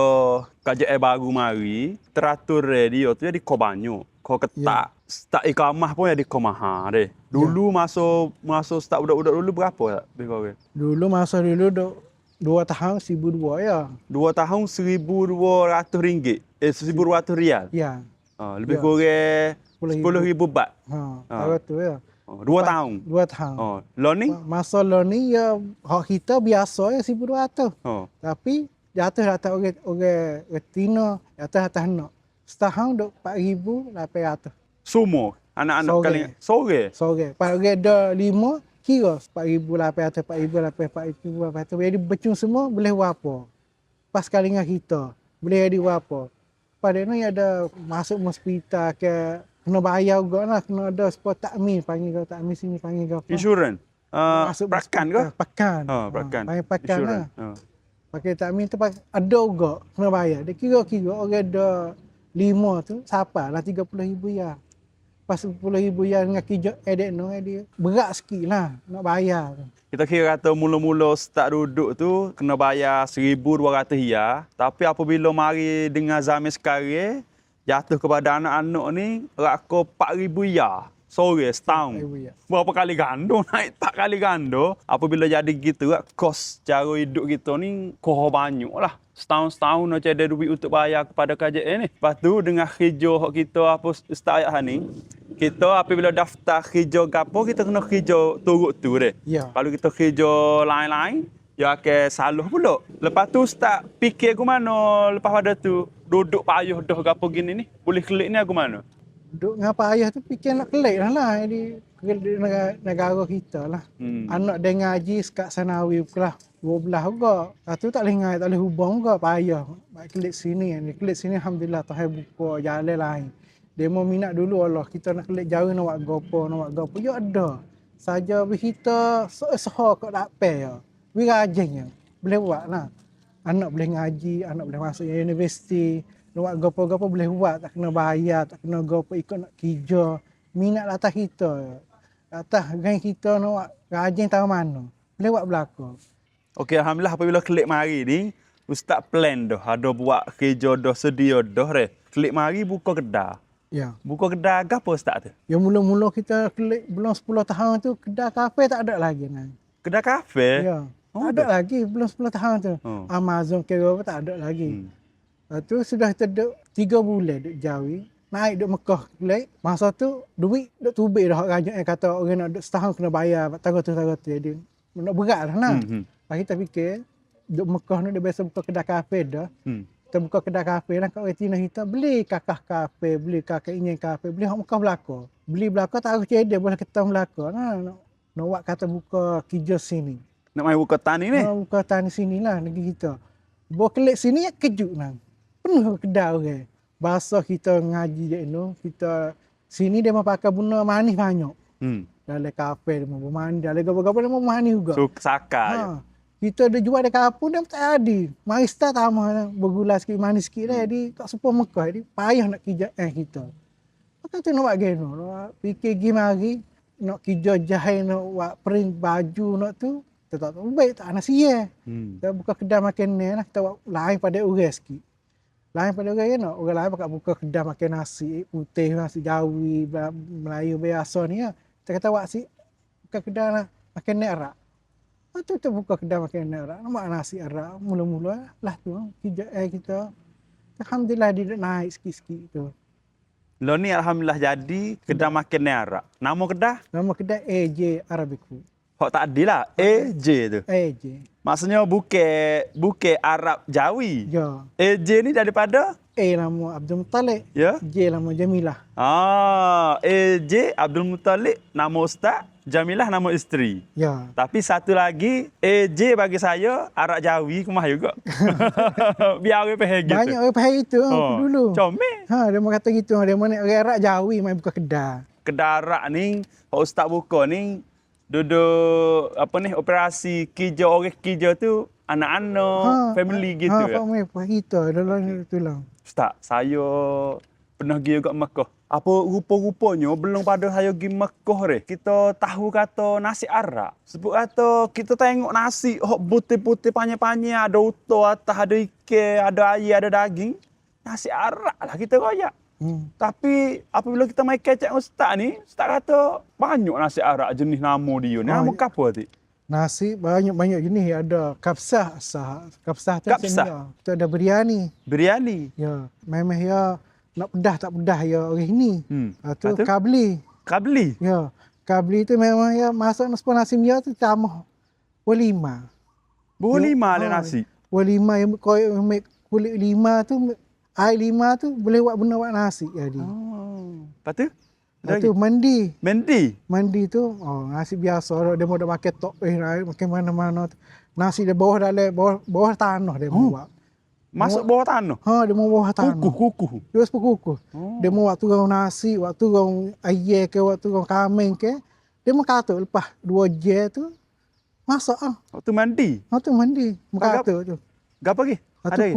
kerajaan baru mari, teratur dia tu jadi kau banyak. Kau ketak. Start ikamah pun jadi kau mahal deh. Dulu masa start budak-budak dulu berapa tak? Dulu masa dulu duk 2 tahun 1,200 ya. 2 tahun RM1,200. 1,200 rial. Ya. Lebih Ya. kurang 10,000 baht. Tahu tu ya. 2 tahun. 2 tahun. Lo ni? Masa lo ni ya hak kita biasa ya 1,200. Tapi jatuh atas orang Tino, jatuh atas nak. Setahun duk 4,800. Semua anak-anak Sore. kali sore. Sore. Pas orang ada 5 kira 4,800, 4,800. Jadi becun semua boleh apa? Pas kali dengan kita boleh jadi apa? Pada ni ada masuk hospital ke kena bayar juga lah, kena ada sport takmin panggil kau takmin sini panggil kau apa? Insurans. Prakan ke? Pakan. Prakan. Panggil pakan lah. Insurans. Pakai takmin tu ada juga kena bayar. Dia kira-kira orang ada 5 tu siapa lah 30,000 ya. Pas 10,000 ya dengan kerja edit no dia berat sikit lah nak bayar. Kita kira kata mula-mula start duduk tu kena bayar 1,200 ya. Tapi apabila mari dengan zaman sekarang jatuh kepada anak-anak ni rako 4,000 ya. sore setahun. Ya. Berapa kali gando naik 4 kali gando. Apabila jadi gitu kos cara hidup kita ni koh banyak lah. Setahun-setahun macam ada duit untuk bayar kepada KJN ni. Lepas tu dengan hijau hok kita apa Ustaz ayat ni, kita apabila daftar hijau gapo kita kena hijau turut tu deh. Ya. Kalau kita hijau lain-lain, ya akan salah pula. Lepas tu Ustaz fikir aku mana lepas pada tu duduk payah dah gapo gini ni. Boleh klik ni aku mana? Duk ngapa ayah tu fikir nak kelik lah di negara kita lah. Anak dia ngaji sekat sanawi pula 12 juga. Lepas tu tak boleh ngaji, tak boleh hubung juga payah. Baik kelik sini ni. Kelik sini alhamdulillah Tuhan buka jalan lain. Dia mau minat dulu Allah. Kita nak kelik jauh nak buat gopo. Ya ada. Saja kita seha kok tak pe ya. We rajin ya. Boleh buat lah. Anak boleh ngaji, anak boleh masuk universiti. Nak buat gopo-gopo boleh buat, tak kena bayar, tak kena gopo ikut nak kerja. Minat atas kita. Atas gang kita nak buat rajin tahu mana. Boleh buat belakang. Okey, alhamdulillah apabila klik mari ni, Ustaz plan dah. Ada buat kerja dah, sedia dah re. Klik mari buka kedai. Ya. Buka kedai apa Ustaz tu? Yang mula-mula kita klik belum 10 tahun tu kedai kafe tak ada lagi nah. Kedai kafe? Ya. Oh, tak ada lagi belum 10 tahun tu. Amazon kira apa tak ada lagi. Lepas tu sudah terdekat 3 bulan duk Jawi. Naik duk Mekah klik. Masa tu duit duk tubik dah rajuk kata orang nak duk setahun kena bayar tangga tu jadi nak berat lah nah. Lepas kita fikir duk Mekah ni dia biasa buka kedai kafe dah. Kita buka kedai kafe lah kat retina kita beli kakak kafe, beli kakak ingin kafe, beli hak Mekah belaka. Beli belaka tak harus cedek boleh ketemu belaka. Nah, nak buat kata buka kerja sini. Nak main buka tani ni? Nak buka tani sini lah negeri kita. Bawa kelik sini ya kejut nah. Penuh kedai orang. Bahasa kita ngaji je tu, kita sini dia mau pakai benda manis banyak. Dalam kafe dia mau bermanis, dalam gapa-gapa dia mau bermanis juga. So, saka. Kita ada jual di kampung dia tak ada. Mari start tambah bergula sikit, manis sikit dah. Jadi kat super Mekah jadi payah nak kerja kita. Maka tu nak buat geno, nak fikir pergi mari nak kerja jahit, nak buat print baju nak tu. Kita tak tahu baik tak nasi ya. Kita buka kedai makan ni lah, kita buat lain pada orang sikit. Lain pada orang kan, orang lain pakai buka kedai makan nasi putih, nasi Jawi, Melayu biasa ni ya. Kita kata buat si buka kedai lah, makan ni arak. Tu kita buka kedai makan ni arak, nak makan nasi arak. Mula-mula lah tu kerja kita. Alhamdulillah dia naik sikit-sikit tu. Lo ni alhamdulillah jadi kedai makan ni arak. Nama kedai? Nama kedai AJ Arabiku. Hak tak adil lah. AJ tu. AJ. Maksudnya bukan Arab Jawi. Ya. AJ ni daripada? A nama Abdul Muttalib. Ya. J nama Jamilah. AJ Abdul Muttalib nama ustaz, Jamilah nama isteri. Ya. Tapi satu lagi AJ bagi saya Arab Jawi kemah juga. Biar orang faham gitu. Banyak orang faham itu dulu. Comel. Dia mau kata gitu, dia mana orang Arab Jawi main buka kedai. Kedai arak ni, hak ustaz buka ni duduk apa ni operasi kerja orang kerja tu anak-anak family gitu ya. Family kita dalam tu lah. Ustaz, saya pernah pergi ke Mekah. Apa rupa-rupanya belum pada saya pergi Mekah re. Kita tahu kata nasi arak. Sebut kata kita tengok nasi hok putih-putih panjang-panjang, ada utuh atas, ada ikan, ada air, ada daging. Nasi arak lah kita royak. Tapi apabila kita main kecek ustaz ni, ustaz kata banyak nasi arak jenis nama dia ni. Nama apa tu? Nasi banyak jenis, ada kapsah, tu kapsah. Tu ada biryani. Biryani. Ya, memang ya nak pedah tak pedah ya orang ni. Tu kabli. Kabli. Ya, kabli tu memang ya masak nasi dia tu tambah berlima. Berlima ada nasi. Berlima yang kulit lima tu air lima tu boleh buat benda buat nasi jadi. Lepas tu? Lepas tu mandi. Mandi Tu nasi biasa dia mau dah pakai tok makan mana-mana. Nasi dia bawah bawah tanah dia mau buat. Masuk bawah tanah. Dia mau bawah tanah. Kukuh. Dia kukuh. Dia mau waktu kau nasi, waktu kau ayam ke, waktu kau kambing ke, dia mau katuk lepas 2 jam tu masak ah. Waktu mandi. Mau katuk tu. Gapo lagi? Ada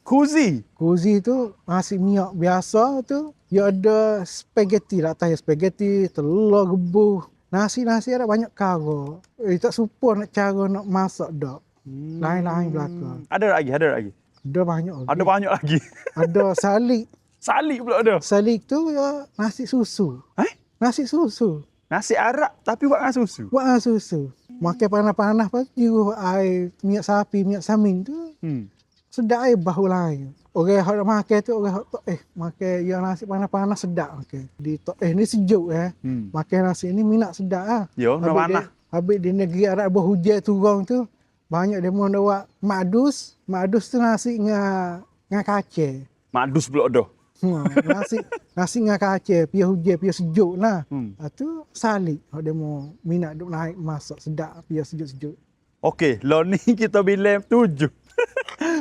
kuzi tu nasi minyak biasa tu. Dia ada spaghetti lah atas spaghetti, telur rebus. Nasi ada banyak cara. Tak supo nak cara nak masak dak. Lain-lain belaka. Ada lagi. Ada banyak lagi. Ada Ada salik. Salik pula ada. Salik tu ya nasi susu. Nasi susu. Nasi arak tapi buat dengan susu. Buat dengan susu. Makan panas-panas lepas tu jiruh air minyak sapi, minyak samin tu. Sedap air bahu lain. Orang hok nak makan tu orang hok makan yang nasi panas-panas sedap makan. Di tok ni sejuk Makan nasi ni minat sedap ah. Yo, nak panas. Habis di negeri Arab berhujan turun tu banyak demo nak buat makdus. Makdus tu nasi dengan kacang. Makdus pula dah. Nasi dengan kacang, pia hujan, pia sejuk lah. Tu salik hok demo minat duk naik masak sedap pia sejuk-sejuk. Okey, lo ni kita bilang 7.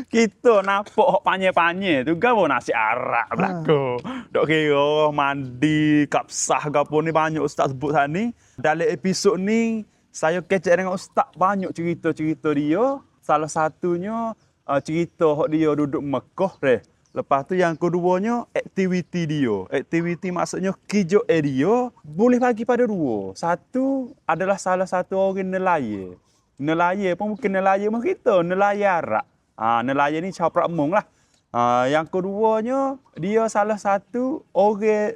Kita nampak hok panye-panye tu gapo nasi arak belako. Dok kira mandi, kapsah gapo ni banyak ustaz sebut tadi. Dalam episod ni saya kecek dengan ustaz banyak cerita-cerita dia. Salah satunya cerita hok dia duduk Mekah deh. Lepas tu yang keduanya aktiviti dia. Aktiviti maksudnya kerja dia boleh bagi pada dua. Satu adalah salah satu orang nelayan. Nelayan pun bukan nelayan macam kita, nelayan arak. Nelayan ni cara pramung lah. Yang keduanya dia salah satu orang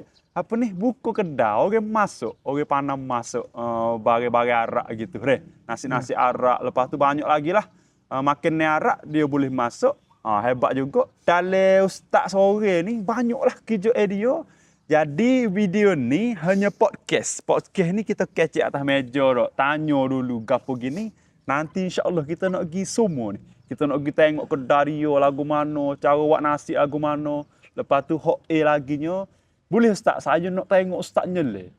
buka kedai, orang masuk, orang panam masuk barang-barang arak gitu deh. Nasi-nasi arak, lepas tu banyak lagi lah. Makan ni arak dia boleh masuk. Hebat juga. Dalam ustaz sore ni banyaklah kerja dia. Jadi video ni hanya podcast. Podcast ni kita kecek atas meja dah. Tanya dulu gapo gini. Nanti insya-Allah kita nak pergi semua ni. Kita nak pergi tengok kedai dia lagu mana, cara buat nasi lagu mana. Lepas tu hok laginya. Boleh ustaz, saya nak tengok ustaz nyele.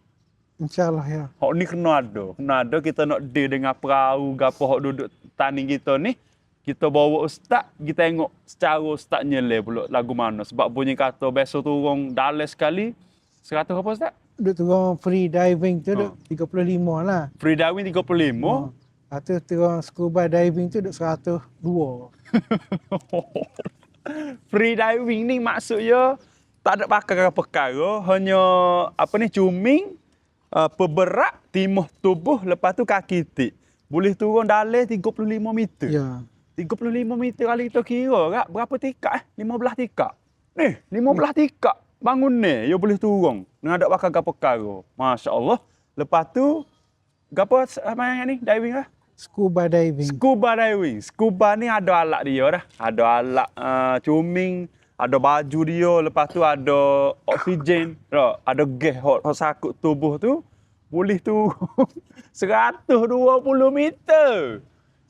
InsyaAllah ya. Hok ni kena ada. Kena ada kita nak deal dengan perahu gapo hok duduk tanding kita ni. Kita bawa ustaz, kita tengok secara ustaz nyele pula lagu mana. Sebab bunyi kata besok turun dalam sekali. 100 apa ustaz? Duk turun free diving tu duk 35 lah. Free diving 35. Lepas tu turun scuba diving tu duk 102. Free diving ni maksudnya tak ada pakai perkara, hanya cuming, peberak, timah tubuh, lepas tu kaki tik. Boleh turun dalam 35 meter. Ya. 35 meter kali kita kira kak, berapa tikak 15 tikak. Ni, 15 tikak. Bangun ni, dia boleh turun. Dengan ada pakai perkara. Masya-Allah. Lepas tu gapo yang ni diving lah? Scuba diving. Scuba diving. Scuba ni ada alat dia dah. Ada alat cuming, ada baju dia, lepas tu ada oksigen, ada gas hot sakut tubuh tu boleh turun 120 meter.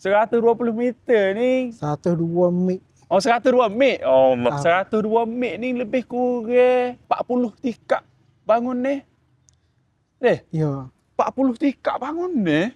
120 meter ni 102 mik. 102 mik. Oh, 102 mik ni lebih kurang 40 tikak bangun ni. Ya. 40 tikak bangun ni.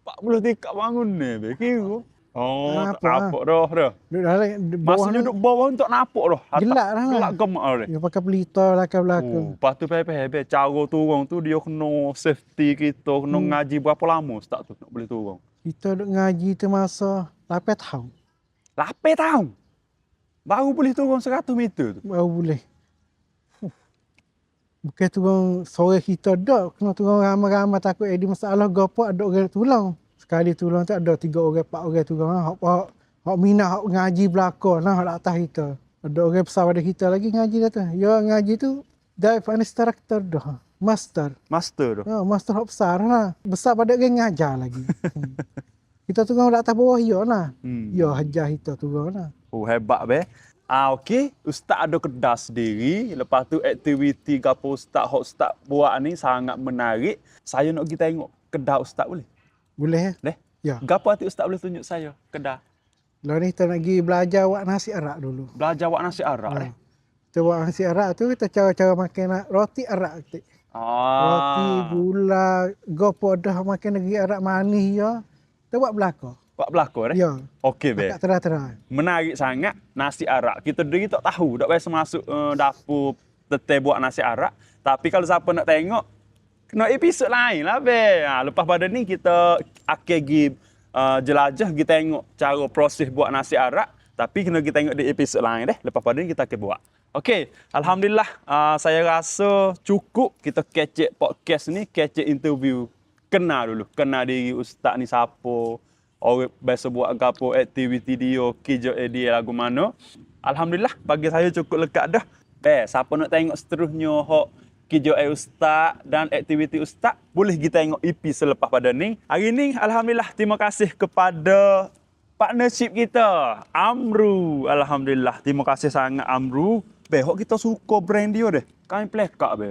40 tikak bangun ni, kira. Nampak dah. Duduk dalam bawah. Maksudnya duduk bawah untuk nampak dah. Gelak lah. Gelak gemak dah. Dia pakai pelita belakang. Lepas tu pepeh cara turun tu dia kena safety kita, kena ngaji berapa lama ustaz tu nak boleh turun. Kita duk ngaji tu masa 8 tahun. 8 tahun. Baru boleh turun 100 meter tu. Baru boleh. Bukan turun sore kita dak, kena turun ramai-ramai takut ada masalah gapo ada orang tolong. Sekali tolong tu ada 3 orang, 4 orang tolong. Hak minat hak ngaji belakang lah hak atas kita. Ada orang besar pada kita lagi ngaji dah tu. Ya ngaji tu dive instructor dah. Master dah. Ya, master hak besar lah. Besar pada orang ngajar lagi. Kita turun atas bawah ya lah. Ya hajar kita turun lah. Hebat be. Okey, ustaz ada kedai sendiri. Lepas tu aktiviti gapo ustaz buat ni sangat menarik. Saya nak pergi tengok kedai ustaz boleh? Boleh ya? Ya. Gapo hati ustaz boleh tunjuk saya kedai? Lah ni kita nak pergi belajar buat nasi arak dulu. Belajar buat nasi arak Kita buat nasi arak tu kita cara-cara makan roti arak kita. Roti, gula, gapo dah makan negeri arak manis ya. Kita buat belakang. Buat belakang Ya. Okey be. Tak terang-terang. Menarik sangat nasi arak. Kita sendiri tak tahu, tak biasa masuk dapur teteh buat nasi arak. Tapi kalau siapa nak tengok, kena episod lain lah be. Lepas pada ni kita akan pergi jelajah, kita tengok cara proses buat nasi arak. Tapi kena kita tengok di episod lain deh. Lepas pada ni kita akan buat. Okey, alhamdulillah saya rasa cukup kita kecek podcast ni, kecek interview. Kenal dulu, kenal diri ustaz ni siapa. Orang biasa buat apa aktiviti dia, kerja dia lagu mana. Alhamdulillah bagi saya cukup lekat dah. Siapa nak tengok seterusnya hok KJL Ustaz dan aktiviti Ustaz, boleh kita tengok EP selepas pada ni. Hari ni alhamdulillah terima kasih kepada partnership kita, Amru. Alhamdulillah, terima kasih sangat Amru. Hok kita suka brand dia deh. Kain plekak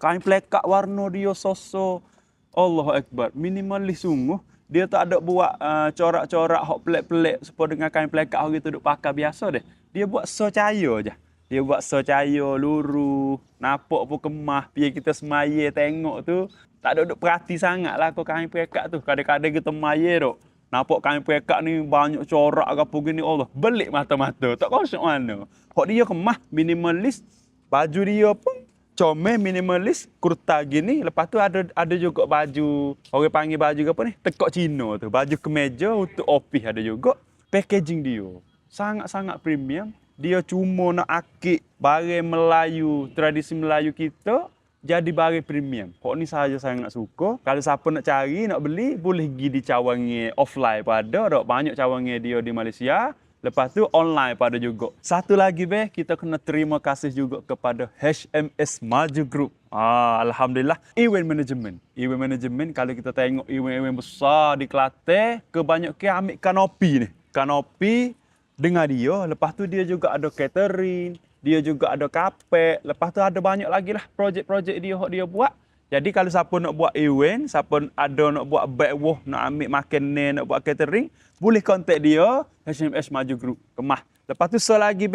Kain plekak warna dia sosok. Allahu Akbar. Minimalis sungguh. Dia tak ada buat corak-corak hok pelik-pelik supaya dengan kain plekak orang itu duk pakai biasa deh. Dia buat secaya je. Dia buat secaya, luru, nampak pun kemah. Biar kita semaya tengok tu, tak ada duk perhati sangatlah kau kain plekak tu. Kadang-kadang kita semaya tu. Nampak kain plekak ni banyak corak ke apa gini, Allah, belik mata-mata. Tak konsep mana. Hok dia kemah, minimalis. Baju dia pun comel, minimalis, kurta gini. Lepas tu ada juga baju, orang panggil baju apa ni? Tekok Cina tu. Baju kemeja untuk office ada juga. Packaging dia sangat-sangat premium. Dia cuma nak akik barang Melayu, tradisi Melayu kita, jadi barang premium. Hok ni saja sangat suka. Kalau siapa nak cari, nak beli, boleh pergi di cawangan offline pada. Banyak cawangan dia di Malaysia. Lepas tu online pada juga. Satu lagi kita kena terima kasih juga kepada HMS Maju Group. Alhamdulillah. Event management. Event management, kalau kita tengok event-event besar di Kelantan, kebanyakan ambil kanopi ni. Kanopi dengan dia. Lepas tu dia juga ada catering. Dia juga ada kapek. Lepas tu ada banyak lagi lah projek-projek dia buat. Jadi kalau siapa nak buat event, siapa ada nak buat backwalk, nak ambil makanan, nak buat catering, boleh kontak dia, HMS Maju Group, Kemah. Lepas tu selagi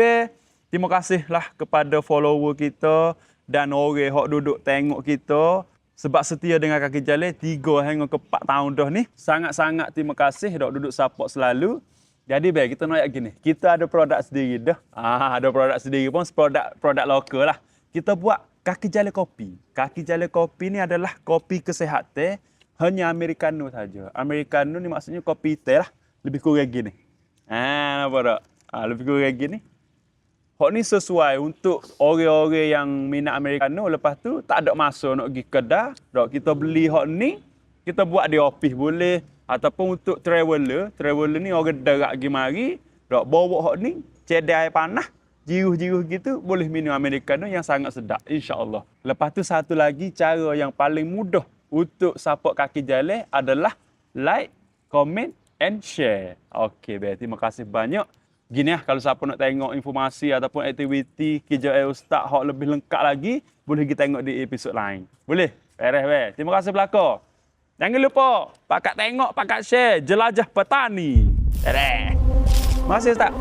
terima kasihlah kepada follower kita dan orang yang duduk tengok kita. Sebab setia dengan Kaki Jalan 3 hingga ke 4 tahun dah ni. Sangat-sangat terima kasih dok duduk support selalu. Jadi kita nak gini, kita ada produk sendiri dah. Ada produk sendiri pun, produk lokal lah. Kita buat Kaki Jalan Kopi. Kaki Jalan Kopi ni adalah kopi kesihatan, hanya Americano saja. Americano ni maksudnya kopi teh lah. Lebih kurang gini. Nampak tak? Lebih kurang gini. Hak ni sesuai untuk orang-orang yang minat Americano. Lepas tu tak ada masa nak pergi kedai. Kita beli hak ni, kita buat di office boleh. Ataupun untuk traveler ni orang derak pergi mari, bawa hak ni, cedai air panas, jiruh-jiruh gitu, boleh minum Americano yang sangat sedap, insya-Allah. Lepas tu satu lagi cara yang paling mudah untuk support Kaki Jalan adalah like, comment and share. Okey, terima kasih banyak. Gini kalau siapa nak tengok informasi ataupun aktiviti KJL Ustaz hak lebih lengkap lagi, boleh kita tengok di episod lain. Boleh? Beres. Terima kasih belakang. Jangan lupa, pakat tengok, pakat share, jelajah petani. Terima kasih Ustaz.